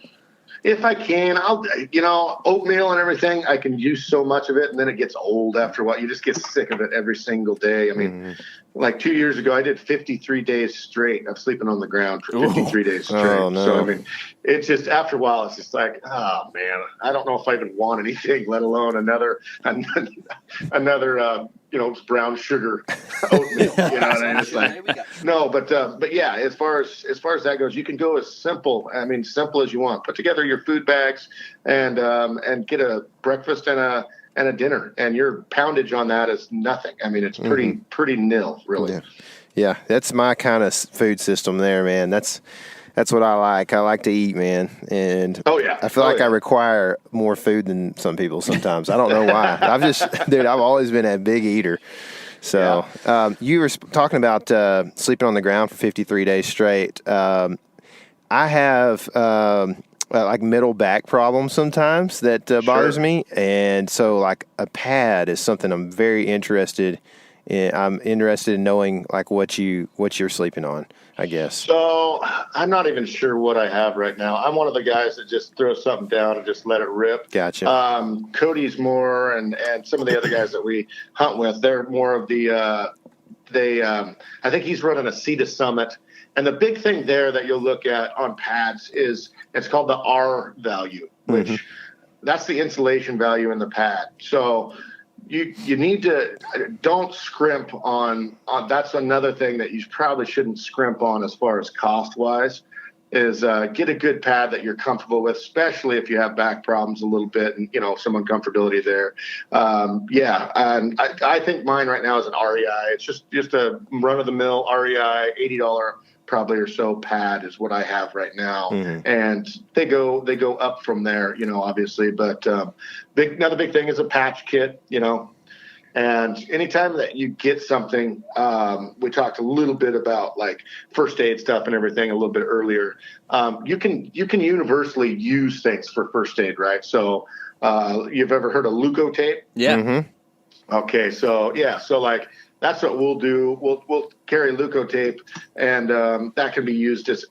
If I can, I'll, oatmeal and everything, I can use so much of it, and then it gets old after a while. You just get sick of it every single day. Like 2 years ago, I did 53 days straight of sleeping on the ground for 53 days straight. Oh, no. So, it's just, after a while, it's just like, oh, man, I don't know if I even want anything, let alone another brown sugar oatmeal. It's like, no, but yeah, as far as that goes, you can go as simple as you want. Put together your food bags and get a breakfast and a dinner, and your poundage on that is nothing. It's pretty nil, really. Yeah, that's my kind of food system there, man. That's what I like. I like to eat, man. And I feel like I require more food than some people sometimes. I don't know why. I've always been a big eater. So you were talking about sleeping on the ground for 53 days straight. I have like middle back problems sometimes that bothers me. And so like a pad is something I'm very interested in. I'm interested in knowing like what you're sleeping on, I guess. So I'm not even sure what I have right now. I'm one of the guys that just throws something down and just let it rip. Gotcha. Cody's more, and some of the other guys that we hunt with, they're more of the, I think he's running a Sea Summit. And the big thing there that you'll look at on pads is it's called the R value, which that's the insulation value in the pad. So you need to don't scrimp on that's another thing that you probably shouldn't scrimp on as far as cost wise is get a good pad that you're comfortable with, especially if you have back problems a little bit and some uncomfortability there. And I think mine right now is an REI. It's just a run of the mill REI $80 probably or so pad is what I have right now. And they go up from there, obviously, but another big thing is a patch kit, and anytime that you get something, we talked a little bit about like first aid stuff and everything a little bit earlier. You can universally use things for first aid, right? So you've ever heard of Leukotape? Yeah. Okay. So like that's what we'll do. We'll carry Leukotape, and that can be used as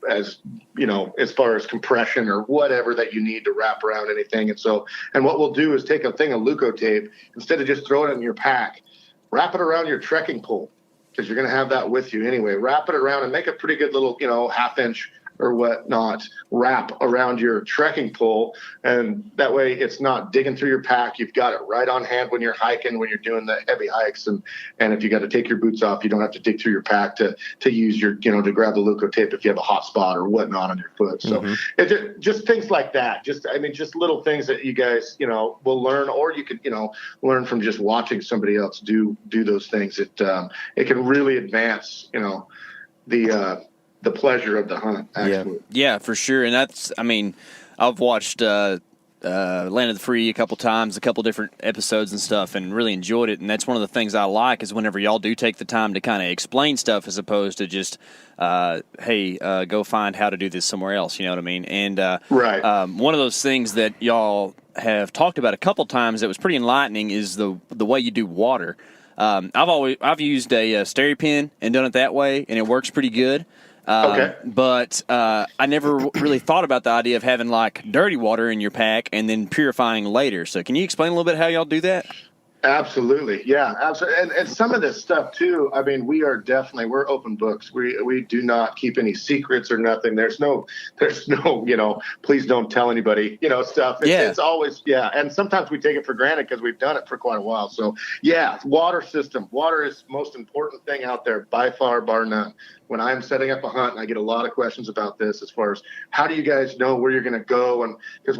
as far as compression or whatever that you need to wrap around anything. And what we'll do is take a thing of Leukotape, instead of just throwing it in your pack, wrap it around your trekking pole, because you're going to have that with you anyway. Wrap it around and make a pretty good little, half-inch or whatnot wrap around your trekking pole, and that way it's not digging through your pack. You've got it right on hand when you're hiking, when you're doing the heavy hikes, and if you got to take your boots off, you don't have to dig through your pack to use your to grab the Leukotape if you have a hot spot or whatnot on your foot. So it's just things like that. Just little things that you guys will learn, or you can learn from just watching somebody else do those things. It can really advance the pleasure of the hunt, actually. Yeah, for sure. And that's, I've watched Land of the Free a couple times, a couple different episodes and stuff, and really enjoyed it. And that's one of the things I like, is whenever y'all do take the time to kind of explain stuff, as opposed to just, go find how to do this somewhere else. You know what I mean? And right. One of those things that y'all have talked about a couple times that was pretty enlightening is the way you do water. I've used a stereo pin and done it that way, and it works pretty good. Okay. But I never really thought about the idea of having like dirty water in your pack and then purifying later. So can you explain a little bit how y'all do that? Absolutely. Yeah, absolutely. And some of this stuff too, we're open books. We do not keep any secrets or nothing. There's no, please don't tell anybody, stuff. It's always, and sometimes we take it for granted because we've done it for quite a while. So water system. Water is the most important thing out there by far, bar none. When I'm setting up a hunt, and I get a lot of questions about this, as far as how do you guys know where you're going to go? And because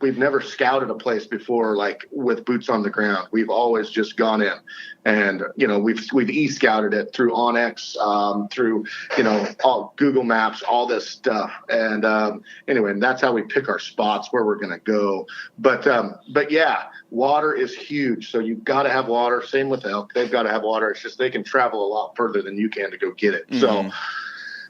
we've never scouted a place before, like with boots on the ground. We've always just gone in, and we've e-scouted it through Onyx, through all Google Maps, all this stuff. And anyway, and that's how we pick our spots where we're going to go. But yeah, water is huge. So you've got to have water. Same with elk; they've got to have water. It's just they can travel a lot further than you can to go get it. Mm-hmm.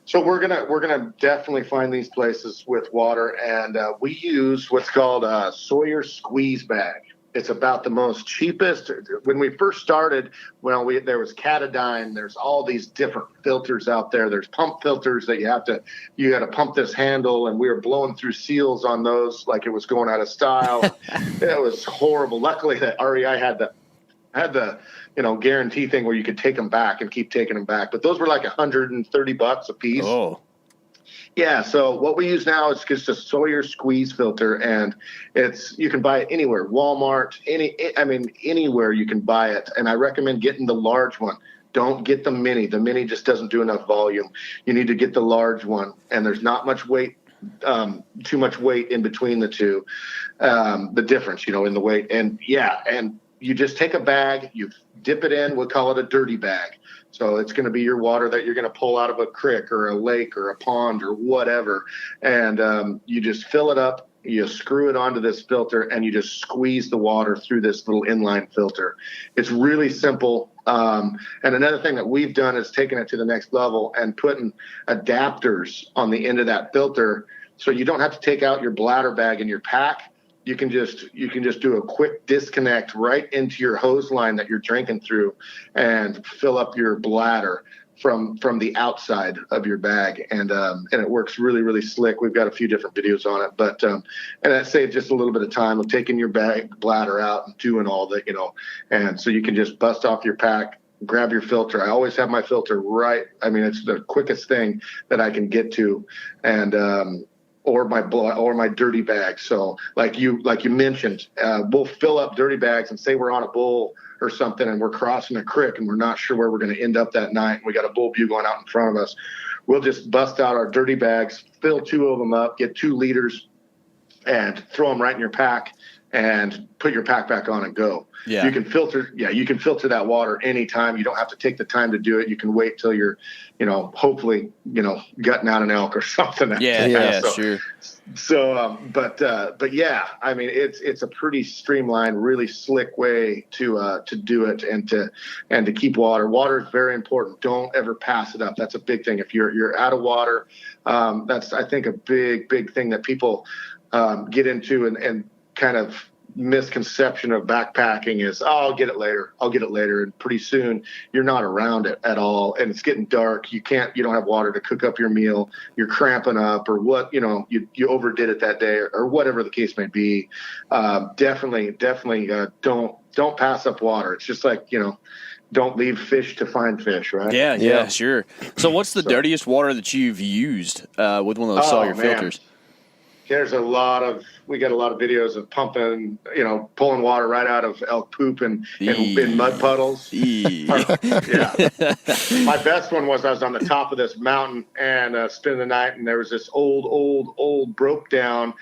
So we're gonna definitely find these places with water, and we use what's called a Sawyer squeeze bag. It's about the most cheapest. When we first started, there was Catadine. There's all these different filters out there. There's pump filters that you got to pump this handle, and we were blowing through seals on those like it was going out of style. It was horrible. Luckily, that REI had the guarantee thing where you could take them back and keep taking them back. But those were like $130 a piece. Oh. Yeah. So what we use now is just a Sawyer squeeze filter, and you can buy it anywhere, Walmart, anywhere you can buy it. And I recommend getting the large one. Don't get the mini. The mini just doesn't do enough volume. You need to get the large one, and there's not much weight, too much weight in between the two. The difference, in the weight. And you just take a bag, you dip it in, we'll call it a dirty bag. So it's going to be your water that you're going to pull out of a creek or a lake or a pond or whatever. And you just fill it up, you screw it onto this filter, and you just squeeze the water through this little inline filter. It's really simple. And another thing that we've done is taken it to the next level and putting adapters on the end of that filter, so you don't have to take out your bladder bag in your pack. You can just do a quick disconnect right into your hose line that you're drinking through, and fill up your bladder from the outside of your bag, and it works really, really slick. We've got a few different videos on it, but and that saves just a little bit of time of taking your bladder out and doing all that, and so you can just bust off your pack, grab your filter. I always have my filter right. It's the quickest thing that I can get to, and or my dirty bag. So like you mentioned, we'll fill up dirty bags, and say we're on a bull or something, and we're crossing a creek, and we're not sure where we're going to end up that night. We got a bull bugling out in front of us. We'll just bust out our dirty bags, fill 2 of them up, get 2 liters, and throw them right in your pack, and put your pack back on and go. Yeah. You can filter that water anytime. You don't have to take the time to do it. You can wait till you're, hopefully, gutting out an elk or something. Sure. So, but yeah, it's a pretty streamlined, really slick way to do it, and to keep water. Water is very important. Don't ever pass it up. That's a big thing. If you're out of water, that's, I think, a big thing that people get into and kind of misconception of backpacking is, oh, I'll get it later. And pretty soon you're not around it at all. And it's getting dark. You don't have water to cook up your meal. You're cramping up or what, you overdid it that day or whatever the case may be. Definitely don't pass up water. It's just like, don't leave fish to find fish, right? Yeah, sure. So what's the dirtiest water that you've used with one of those Sawyer filters? We got a lot of videos of pumping, pulling water right out of elk poop and in mud puddles. Yeah. My best one was I was on the top of this mountain and spending the night, and there was this old broke down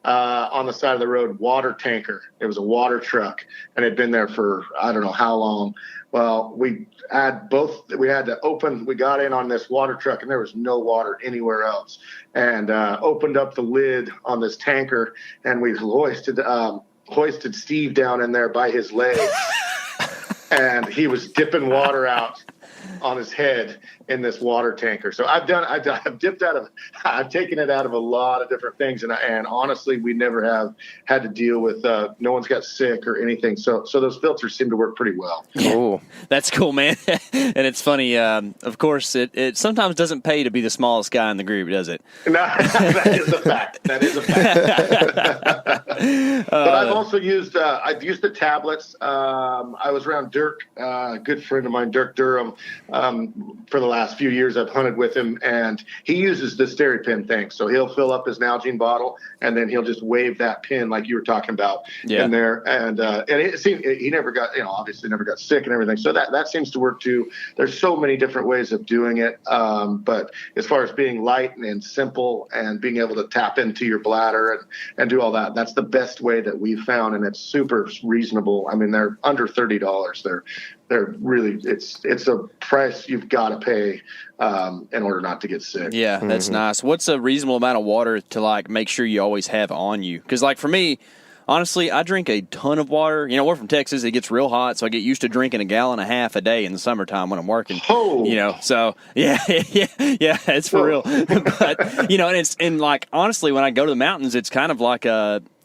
on the side of the road water tanker. It was a water truck, and it had been there for I don't know how long. Well, we got in on this water truck, and there was no water anywhere else, and opened up the lid on this tanker, and we hoisted Steve down in there by his legs, and he was dipping water out on his head in this water tanker. So I've taken it out of a lot of different things, and honestly, we never have had to deal with no one's got sick or anything. So those filters seem to work pretty well. Cool. That's cool, man. And it's funny. Of course, it sometimes doesn't pay to be the smallest guy in the group, does it? No, that is a fact. But I've also used the tablets. I was around Dirk, a good friend of mine, Dirk Durham, for the last few years. I've hunted with him, and he uses the SteriPen thing. So he'll fill up his Nalgene bottle, and then he'll just wave that pin like you were talking about in there. And it seemed he never got, obviously never got sick and everything. So that seems to work too. There's so many different ways of doing it. But as far as being light and simple and being able to tap into your bladder and do all that, that's the best way that we've found, and it's super reasonable. I mean, they're under $30. They're really, it's a price you've got to pay in order not to get sick. Yeah, that's nice. What's a reasonable amount of water to make sure you always have on you? Because for me, honestly, I drink a ton of water. We're from Texas. It gets real hot, so I get used to drinking 1.5 gallons a day in the summertime when I'm working. Oh. So yeah, it's for real. But and honestly, when I go to the mountains, it's kind of like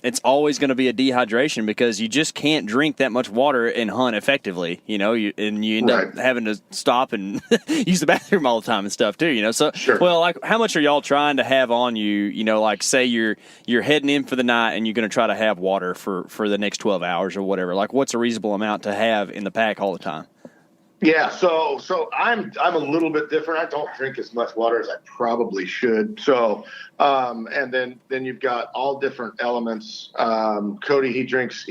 it's always going to be a dehydration because you just can't drink that much water and hunt effectively, you end up having to stop and use the bathroom all the time and stuff too, So, sure. Well, how much are y'all trying to have on you, say you're heading in for the night and you're going to try to have water for the next 12 hours or whatever, what's a reasonable amount to have in the pack all the time? Yeah, so I'm a little bit different. I don't drink as much water as I probably should. So, and then you've got all different elements. Cody, he drinks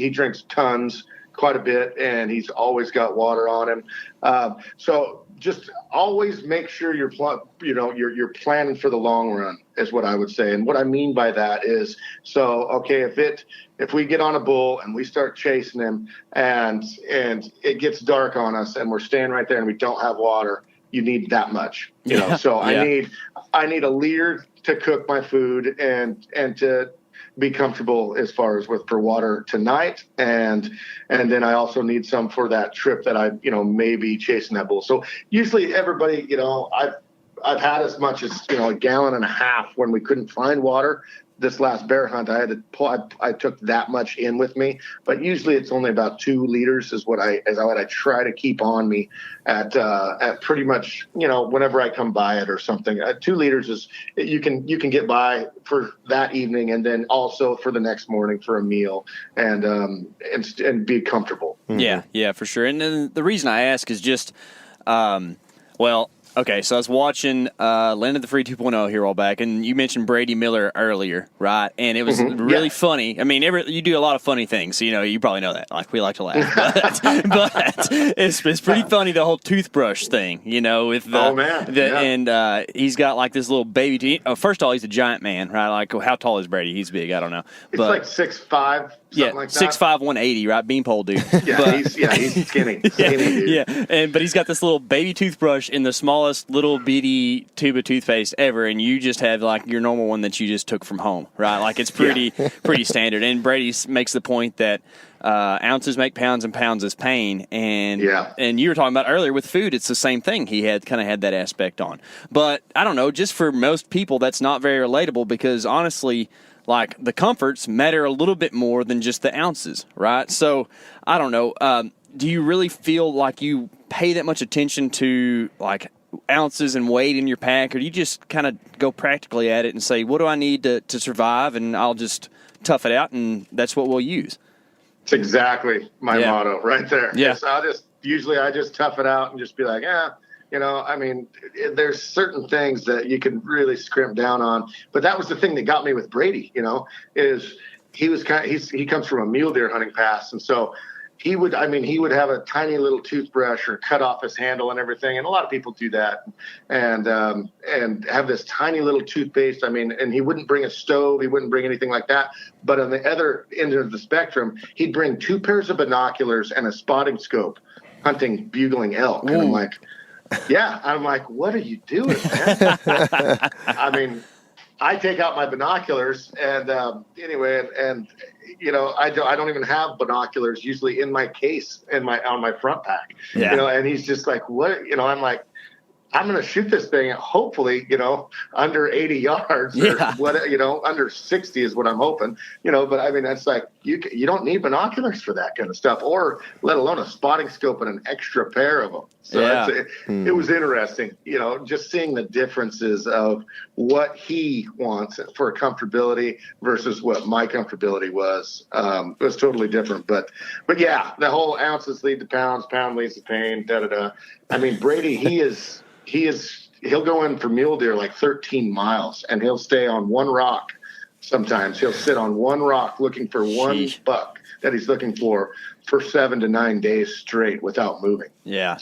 tons, quite a bit, and he's always got water on him. So just always make sure you're planning for the long run is what I would say. And what I mean by that is, if we get on a bull and we start chasing him and it gets dark on us and we're staying right there and we don't have water, you need that much, So I need a leer to cook my food and to be comfortable as far as for water tonight, and then I also need some for that trip that I maybe chasing that bull. So usually everybody, I've had as much as 1.5 gallons when we couldn't find water. This last bear hunt, I had to pull. I took that much in with me, but usually it's only about 2 liters is what I try to keep on me at pretty much whenever I come by it or something. 2 liters is you can get by for that evening and then also for the next morning for a meal and be comfortable. Yeah, for sure. And then the reason I ask is just okay, so I was watching Land of the Free 2.0 here a while back, and you mentioned Brady Miller earlier, right? And it was really funny. I mean, you do a lot of funny things, so, you probably know that. We like to laugh. But it's pretty funny, the whole toothbrush thing, with the, and he's got, this little baby first of all, he's a giant man, right? How tall is Brady? He's big, I don't know. But, it's 6'5", something like that. 6'5", 180, right? Beanpole dude. He's skinny. Dude. Yeah, but he's got this little baby toothbrush in the smallest little bitty tube of toothpaste ever, and you just have your normal one that you just took from home, right? It's pretty standard. And Brady makes the point that ounces make pounds and pounds is pain, and you were talking about earlier with food, it's the same thing. He had that aspect on, but I don't know, just for most people that's not very relatable, because honestly, like the comforts matter a little bit more than just the ounces, right? So I don't know. Do you really feel like you pay that much attention to like ounces and weight in your pack, or do you just kind of go practically at it and say, what do I need to survive, and I'll just tough it out, and that's what we'll use? It's exactly my motto right there. Yeah. So I just tough it out and just be like, I mean, there's certain things that you can really scrimp down on, but that was the thing that got me with Brady, is he comes from a mule deer hunting past. And so he would have a tiny little toothbrush or cut off his handle and everything. And a lot of people do that and have this tiny little toothpaste. I mean, and he wouldn't bring a stove. He wouldn't bring anything like that. But on the other end of the spectrum, he'd bring 2 pairs of binoculars and a spotting scope hunting bugling elk. And I'm like, what are you doing, man? I mean, I take out my binoculars and I don't even have binoculars usually in my case on my front pack. Yeah. And he's just like, what? I'm like, I'm going to shoot this thing hopefully, under 80 yards or under 60 is what I'm hoping, but I mean, that's like, you don't need binoculars for that kind of stuff, or let alone a spotting scope and an extra pair of them. So it was interesting, just seeing the differences of what he wants for comfortability versus what my comfortability was. It was totally different, but yeah, the whole ounces lead to pounds, pound leads to pain, I mean, Brady, he'll go in for mule deer like 13 miles and he'll stay on one rock. Sometimes he'll sit on one rock looking for one buck that he's looking for 7 to 9 days straight without moving. Yeah.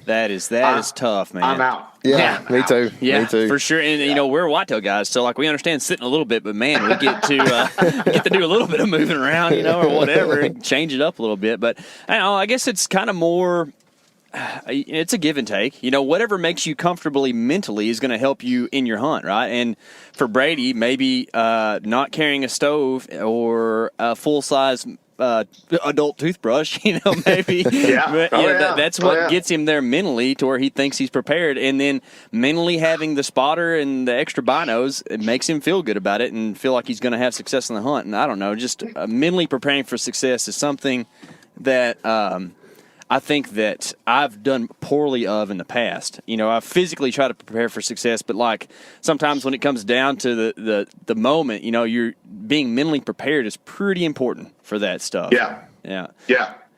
That is tough, man. I'm out. Yeah, me too. Yeah, me too. For sure. And we're whitetail guys, so like we understand sitting a little bit, but man, we get to do a little bit of moving around, or whatever, and change it up a little bit. But I guess it's kind of more. It's a give and take. Whatever makes you comfortably mentally is going to help you in your hunt, right? And for Brady, maybe not carrying a stove or a full-size adult toothbrush, maybe. That's what gets him there mentally to where he thinks he's prepared. And then mentally having the spotter and the extra binos, it makes him feel good about it and feel like he's going to have success in the hunt. And I don't know, just mentally preparing for success is something that I think that I've done poorly of in the past. I've physically tried to prepare for success, but like sometimes when it comes down to the moment, you're being mentally prepared is pretty important for that stuff. Yeah.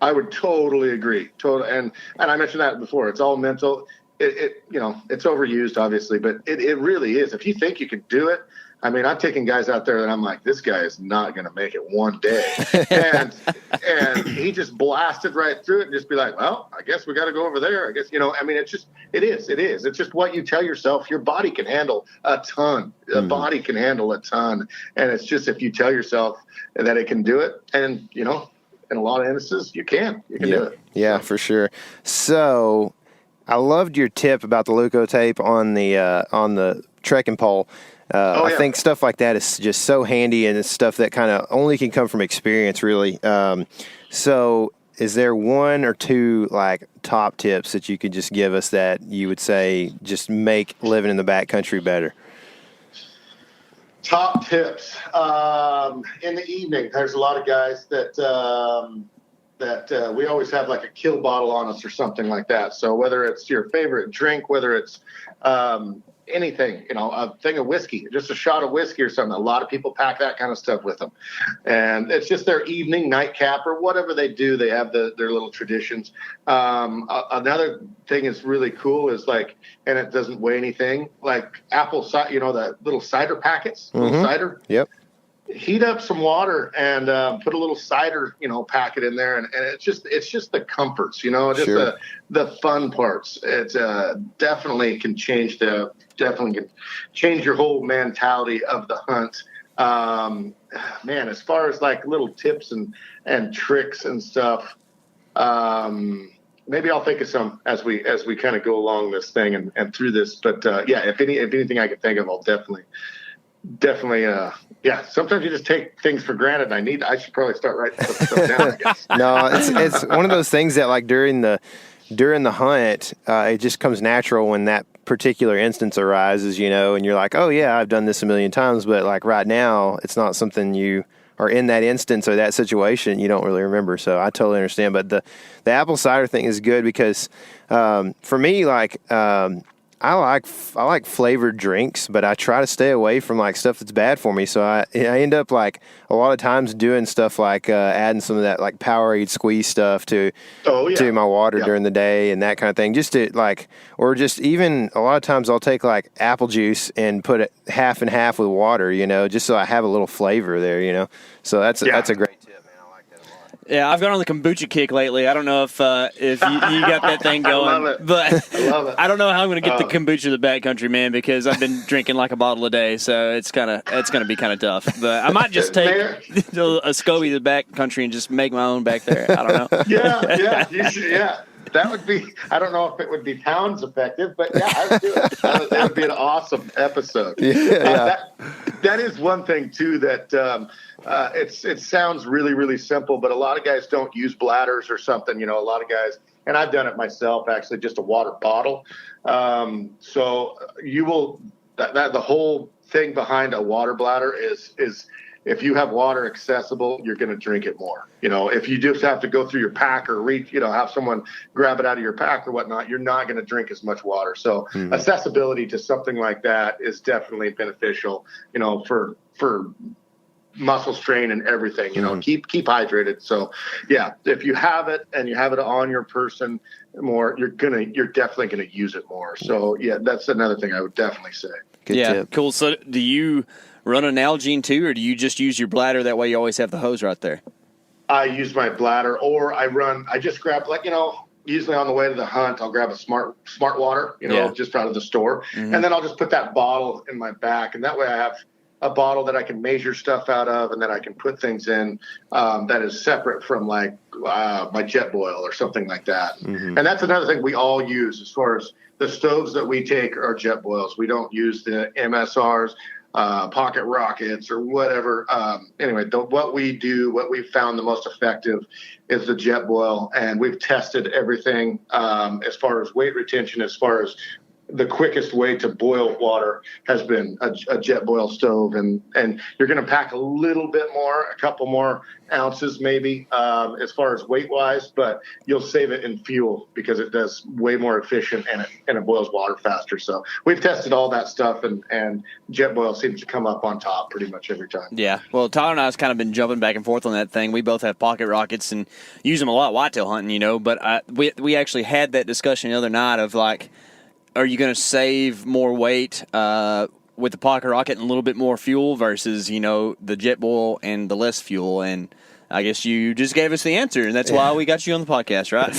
I would totally agree. And I mentioned that before. It's all mental. It's overused obviously, but it really is. If you think you can do it, I mean, I'm taking guys out there that I'm like, this guy is not going to make it one day. and he just blasted right through it and just be like, well, I guess we got to go over there. I guess, I mean, it is. It's just what you tell yourself. Your body can handle a ton. The body can handle a ton. And it's just if you tell yourself that it can do it. And, in a lot of instances, you can do it. Yeah, for sure. So I loved your tip about the Luco tape on the trekking pole. I think stuff like that is just so handy, and it's stuff that kind of only can come from experience, really. So is there 1 or 2 like top tips that you could just give us that you would say just make living in the backcountry better? Top tips. In the evening, there's a lot of guys that we always have like a kill bottle on us or something like that. So whether it's your favorite drink, whether it's anything, a thing of whiskey, just a shot of whiskey or something. A lot of people pack that kind of stuff with them. And it's just their evening nightcap or whatever they do. They have their little traditions. Another thing is really cool is like, and it doesn't weigh anything, like apple cider, the little cider packets, little cider. Yep. Heat up some water and put a little cider, packet in there, and it's just the comforts, just Sure. the fun parts. It definitely can change your whole mentality of the hunt. Man, as far as like little tips and tricks and stuff, maybe I'll think of some as we kind of go along this thing and through this. But if anything I can think of, I'll definitely. Sometimes you just take things for granted. I should probably start writing stuff down, I guess. No, it's one of those things that like during the hunt, it just comes natural when that particular instance arises, and you're like, oh yeah, I've done this a million times, but like right now, it's not something you are in that instance or that situation, you don't really remember. So I totally understand. But the apple cider thing is good because for me, like I like flavored drinks, but I try to stay away from like stuff that's bad for me. So I end up like a lot of times doing stuff like adding some of that like Powerade squeeze stuff to my water during the day and that kind of thing. Just to like, or just even a lot of times I'll take like apple juice and put it half and half with water, just so I have a little flavor there, So that's a great tip, man. I like that a lot. Yeah, I've gone on the kombucha kick lately. I don't know if you got that thing going, I love it. But I love it. I don't know how I'm going to get the kombucha to the backcountry, man, because I've been drinking like a bottle a day, so it's going to be kind of tough. But I might just take a SCOBY to the backcountry and just make my own back there. I don't know. Yeah, you should, yeah. That would be, I don't know if it would be pounds effective, but yeah, I would do it. That would be an awesome episode. That is one thing, too, that it sounds really, really simple, but a lot of guys don't use bladders or something. A lot of guys, and I've done it myself, actually, just a water bottle. So you will, the whole thing behind a water bladder is if you have water accessible, you're going to drink it more. If you just have to go through your pack or reach, have someone grab it out of your pack or whatnot, you're not going to drink as much water. So accessibility to something like that is definitely beneficial, for muscle strain and everything, keep hydrated. So yeah, if you have it and you have it on your person more, you're definitely going to use it more. So yeah, that's another thing I would definitely say. Good tip. Cool. So do you run an Nalgene too, or do you just use your bladder? That way you always have the hose right there. I use my bladder, or I just grab, usually on the way to the hunt, I'll grab a smart water, just out of the store. Mm-hmm. And then I'll just put that bottle in my back. And that way I have a bottle that I can measure stuff out of, and then I can put things in that is separate from my JetBoil or something like that. Mm-hmm. And that's another thing we all use as far as the stoves that we take are JetBoils. We don't use the MSRs. Pocket rockets or whatever. Anyway, what we found the most effective is the JetBoil, and we've tested everything as far as weight retention, as far as the quickest way to boil water has been a JetBoil stove, and you're going to pack a little bit more, a couple more ounces maybe as far as weight wise, but you'll save it in fuel because it does way more efficient and it boils water faster. So we've tested all that stuff, and JetBoil seems to come up on top pretty much every time. Yeah, well, Tyler and I have kind of been jumping back and forth on that thing. We both have pocket rockets and use them a lot whitetail hunting, but we actually had that discussion the other night of like, are you going to save more weight with the pocket rocket and a little bit more fuel versus, the JetBoil and the less fuel? And I guess you just gave us the answer, and that's why we got you on the podcast, right?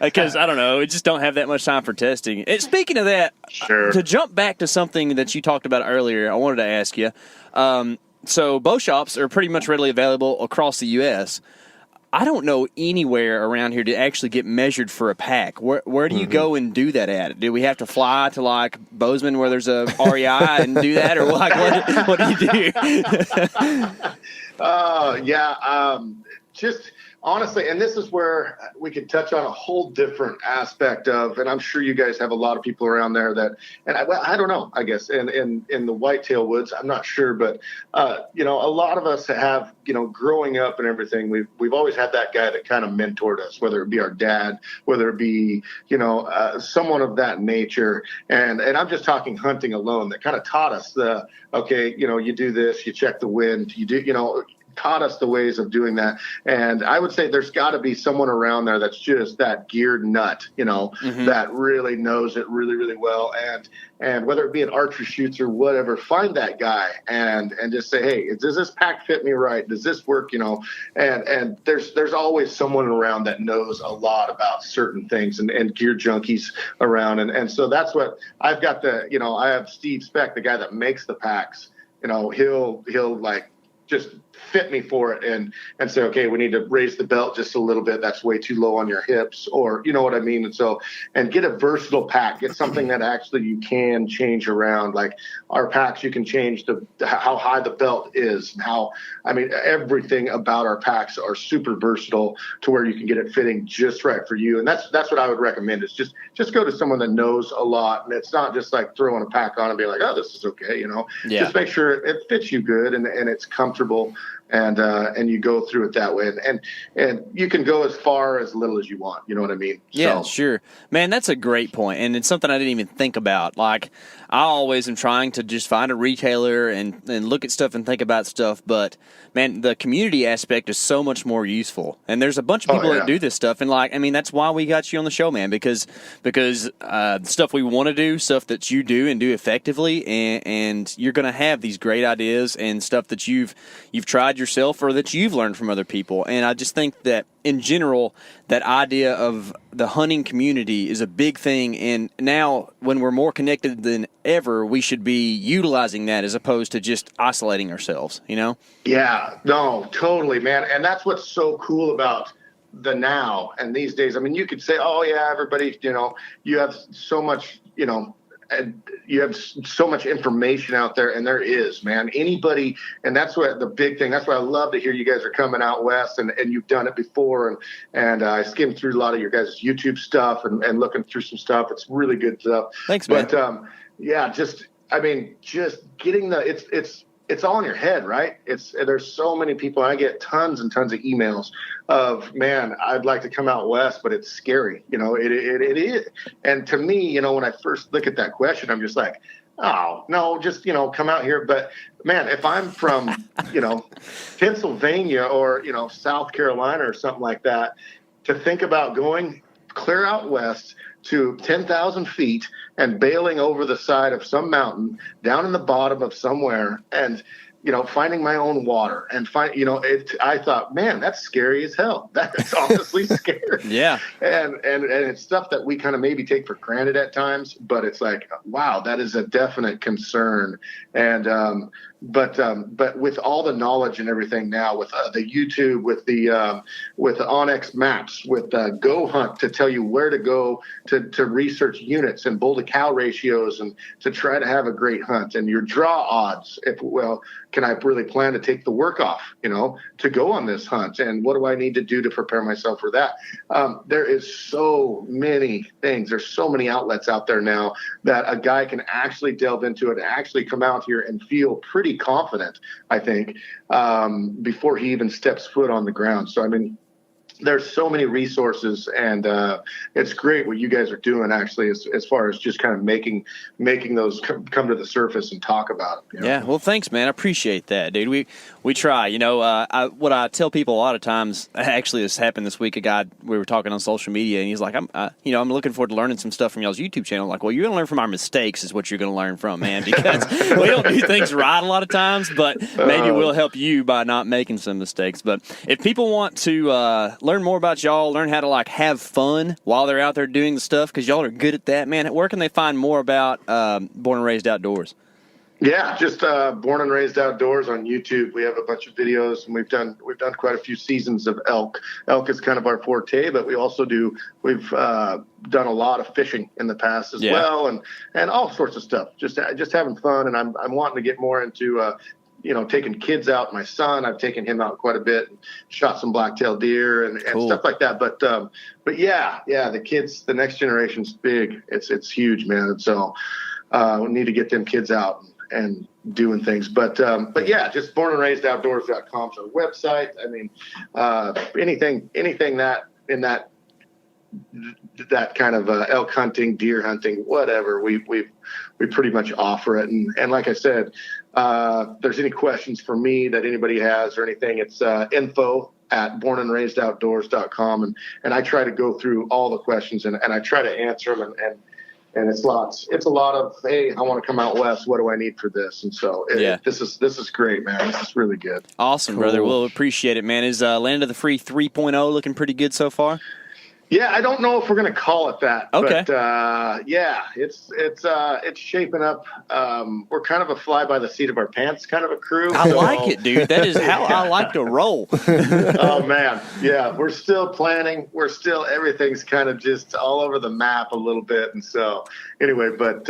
Because, I don't know, we just don't have that much time for testing. And speaking of that, to jump back to something that you talked about earlier, I wanted to ask you. So bow shops are pretty much readily available across the U.S., I don't know anywhere around here to actually get measured for a pack. Where do you go and do that at? Do we have to fly to like Bozeman where there's a REI and do that, or like what do you do? Just honestly, and this is where we could touch on a whole different aspect of, and I'm sure you guys have a lot of people around there that, and I don't know, I guess, in the whitetail woods, I'm not sure, but, a lot of us have, growing up and everything, we've always had that guy that kind of mentored us, whether it be our dad, whether it be, someone of that nature. And I'm just talking hunting alone, that kind of taught us you do this, you check the wind, you do, taught us the ways of doing that. And I would say there's got to be someone around there that's just that geared nut, that really knows it really, really well. And whether it be an archery shoots or whatever, find that guy and just say, hey, does this pack fit me right? Does this work? And there's always someone around that knows a lot about certain things and gear junkies around. And so that's what I've got I have Steve Speck, the guy that makes the packs, he'll like just fit me for it and say, okay, we need to raise the belt just a little bit. That's way too low on your hips, or you know what I mean? And so, and get a versatile pack, get something that actually you can change around. Like our packs, you can change how high the belt is and everything about our packs are super versatile to where you can get it fitting just right for you. And that's what I would recommend is just go to someone that knows a lot. And it's not just like throwing a pack on and being like, oh, this is okay. Just make sure it fits you good and it's comfortable. And you go through it that way, and you can go as far as little as you want. You know what I mean? Yeah, sure, man. That's a great point, and it's something I didn't even think about. Like, I always am trying to just find a retailer and look at stuff and think about stuff. But man, the community aspect is so much more useful. And there's a bunch of people that do this stuff, and that's why we got you on the show, man. Because the stuff we want to do, stuff that you do and do effectively, and you're going to have these great ideas and stuff that you've tried yourself or that you've learned from other people. And I just think that in general, that idea of the hunting community is a big thing. And now when we're more connected than ever, we should be utilizing that as opposed to just isolating ourselves, Yeah, no, totally, man. And that's what's so cool about the now and these days. I mean, you could say, oh yeah, everybody, you have so much, and you have so much information out there, and there is, man. Anybody, and that's what the big thing. That's why I love to hear you guys are coming out west, and you've done it before. And I skimmed through a lot of your guys' YouTube stuff and looking through some stuff. It's really good stuff. Thanks, man. But yeah, just getting it's all in your head, right? There's so many people. I get tons and tons of emails of, man, I'd like to come out west, but it's scary. It is. And to me, when I first look at that question, I'm just like, oh no, just, come out here. But man, if I'm from, Pennsylvania or, South Carolina or something like that, to think about going clear out west to 10,000 feet and bailing over the side of some mountain down in the bottom of somewhere and, finding my own water and I thought, man, that's scary as hell. That's honestly scary. Yeah. And it's stuff that we kind of maybe take for granted at times, but it's like, wow, that is a definite concern. And, but with all the knowledge and everything now, with the YouTube, with the Onyx maps, with Go Hunt to tell you where to go to research units and bull to cow ratios and to try to have a great hunt, and your draw odds. Can I really plan to take the work off, to go on this hunt? And what do I need to do to prepare myself for that? There is so many things. There's so many outlets out there now that a guy can actually delve into it, actually come out here and feel pretty confident, I think, before he even steps foot on the ground. So, there's so many resources, and it's great what you guys are doing, actually, as far as just kind of making those come to the surface and talk about it. Yeah, well, thanks, man. I appreciate that, dude. We try. What I tell people a lot of times, actually, this happened this week. A guy, we were talking on social media, and he's like, I'm looking forward to learning some stuff from y'all's YouTube channel. I'm like, well, you're going to learn from our mistakes is what you're going to learn from, man, because we don't do things right a lot of times, but maybe we'll help you by not making some mistakes. But if people want to learn more about y'all, learn how to have fun while they're out there doing the stuff, because y'all are good at that, man, where can they find more about Born and Raised Outdoors? Yeah, just Born and Raised Outdoors on YouTube. We have a bunch of videos, and we've done quite a few seasons of elk. Elk is kind of our forte, but we've done a lot of fishing in the past as well, and all sorts of stuff. Just having fun, and I'm wanting to get more into taking kids out. My son, I've taken him out quite a bit, and shot some blacktail deer and stuff like that. But yeah, the kids, the next generation's big. It's huge, man. And so we need to get them kids out and doing things. But yeah, just bornandraisedoutdoors.com is our website. Anything that in that kind of elk hunting, deer hunting, whatever, we pretty much offer it. And like I said, if there's any questions for me that anybody has or anything, it's info@bornandraisedoutdoors.com. And I try to go through all the questions and I try to answer them. And it's a lot of, hey, I want to come out west. What do I need for this? And so this is great, man. This is really good. Awesome, cool. Brother. We'll appreciate it, man. Is Land of the Free 3.0 looking pretty good so far? Yeah, I don't know if we're going to call it that. Okay. But yeah, it's shaping up. We're kind of a fly by the seat of our pants kind of a crew. I like it, dude. That is how I like to roll. Oh man, yeah. We're still planning. Everything's kind of just all over the map a little bit. And so anyway, but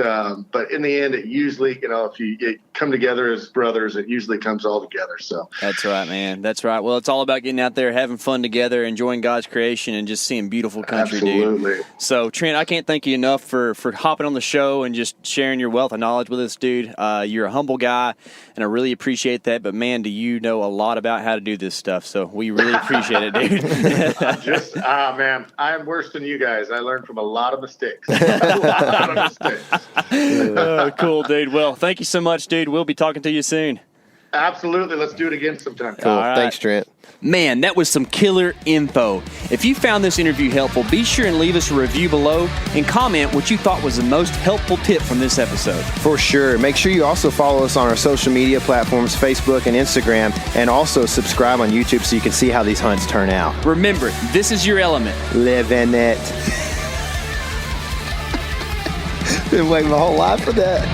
in the end, it usually, if you come together as brothers, it usually comes all together. So that's right, man. That's right. Well, it's all about getting out there, having fun together, enjoying God's creation, and just seeing beautiful country. Absolutely. Dude. So, Trent, I can't thank you enough for hopping on the show and just sharing your wealth of knowledge with us, dude. You're a humble guy, and I really appreciate that. But, man, do you know a lot about how to do this stuff. So we really appreciate it, dude. Man, I'm worse than you guys. I learned from a lot of mistakes. Cool, dude. Well, thank you so much, dude. We'll be talking to you soon. Absolutely. Let's do it again sometime. Cool. All right. Thanks, Trent. Man, that was some killer info. If you found this interview helpful, be sure and leave us a review below and comment what you thought was the most helpful tip from this episode. For sure. Make sure you also follow us on our social media platforms, Facebook and Instagram, and also subscribe on YouTube so you can see how these hunts turn out. Remember, this is your element. Live in it. Been waiting my whole life for that.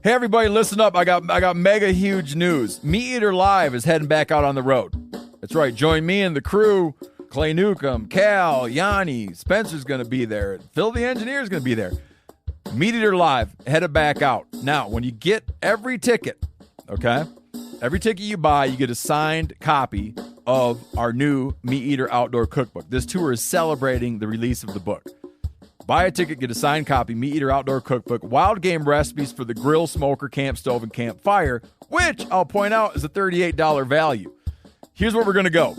Hey everybody, listen up. I got mega huge news. Meat Eater Live is heading back out on the road. That's right. Join me and the crew. Clay Newcomb, Cal, Yanni, Spencer's going to be there. Phil the engineer's going to be there. Meat Eater Live headed back out. Now, when you get every ticket, okay? Every ticket you buy, you get a signed copy of our new Meat Eater Outdoor Cookbook. This tour is celebrating the release of the book. Buy a ticket, get a signed copy, Meat Eater Outdoor Cookbook, wild game recipes for the grill, smoker, camp stove, and campfire, which I'll point out is a $38 value. Here's where we're going to go.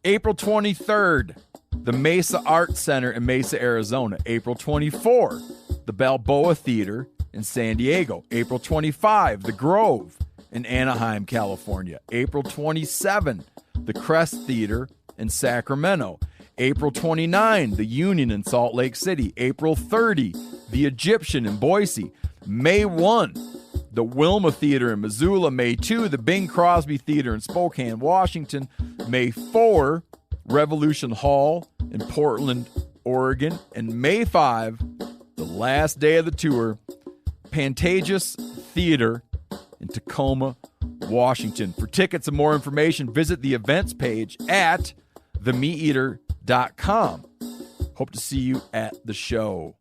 April 23rd, the Mesa Art Center in Mesa, Arizona. April 24, the Balboa Theater in San Diego. April 25, the Grove in Anaheim, California. April 27, the Crest Theater in Sacramento. April 29, the Union in Salt Lake City. April 30, the Egyptian in Boise. May 1, the Wilma Theater in Missoula. May 2, the Bing Crosby Theater in Spokane, Washington. May 4, Revolution Hall in Portland, Oregon. And May 5, the last day of the tour, Pantages Theater in Tacoma, Washington. For tickets and more information, visit the events page at themeateater.com. Hope to see you at the show.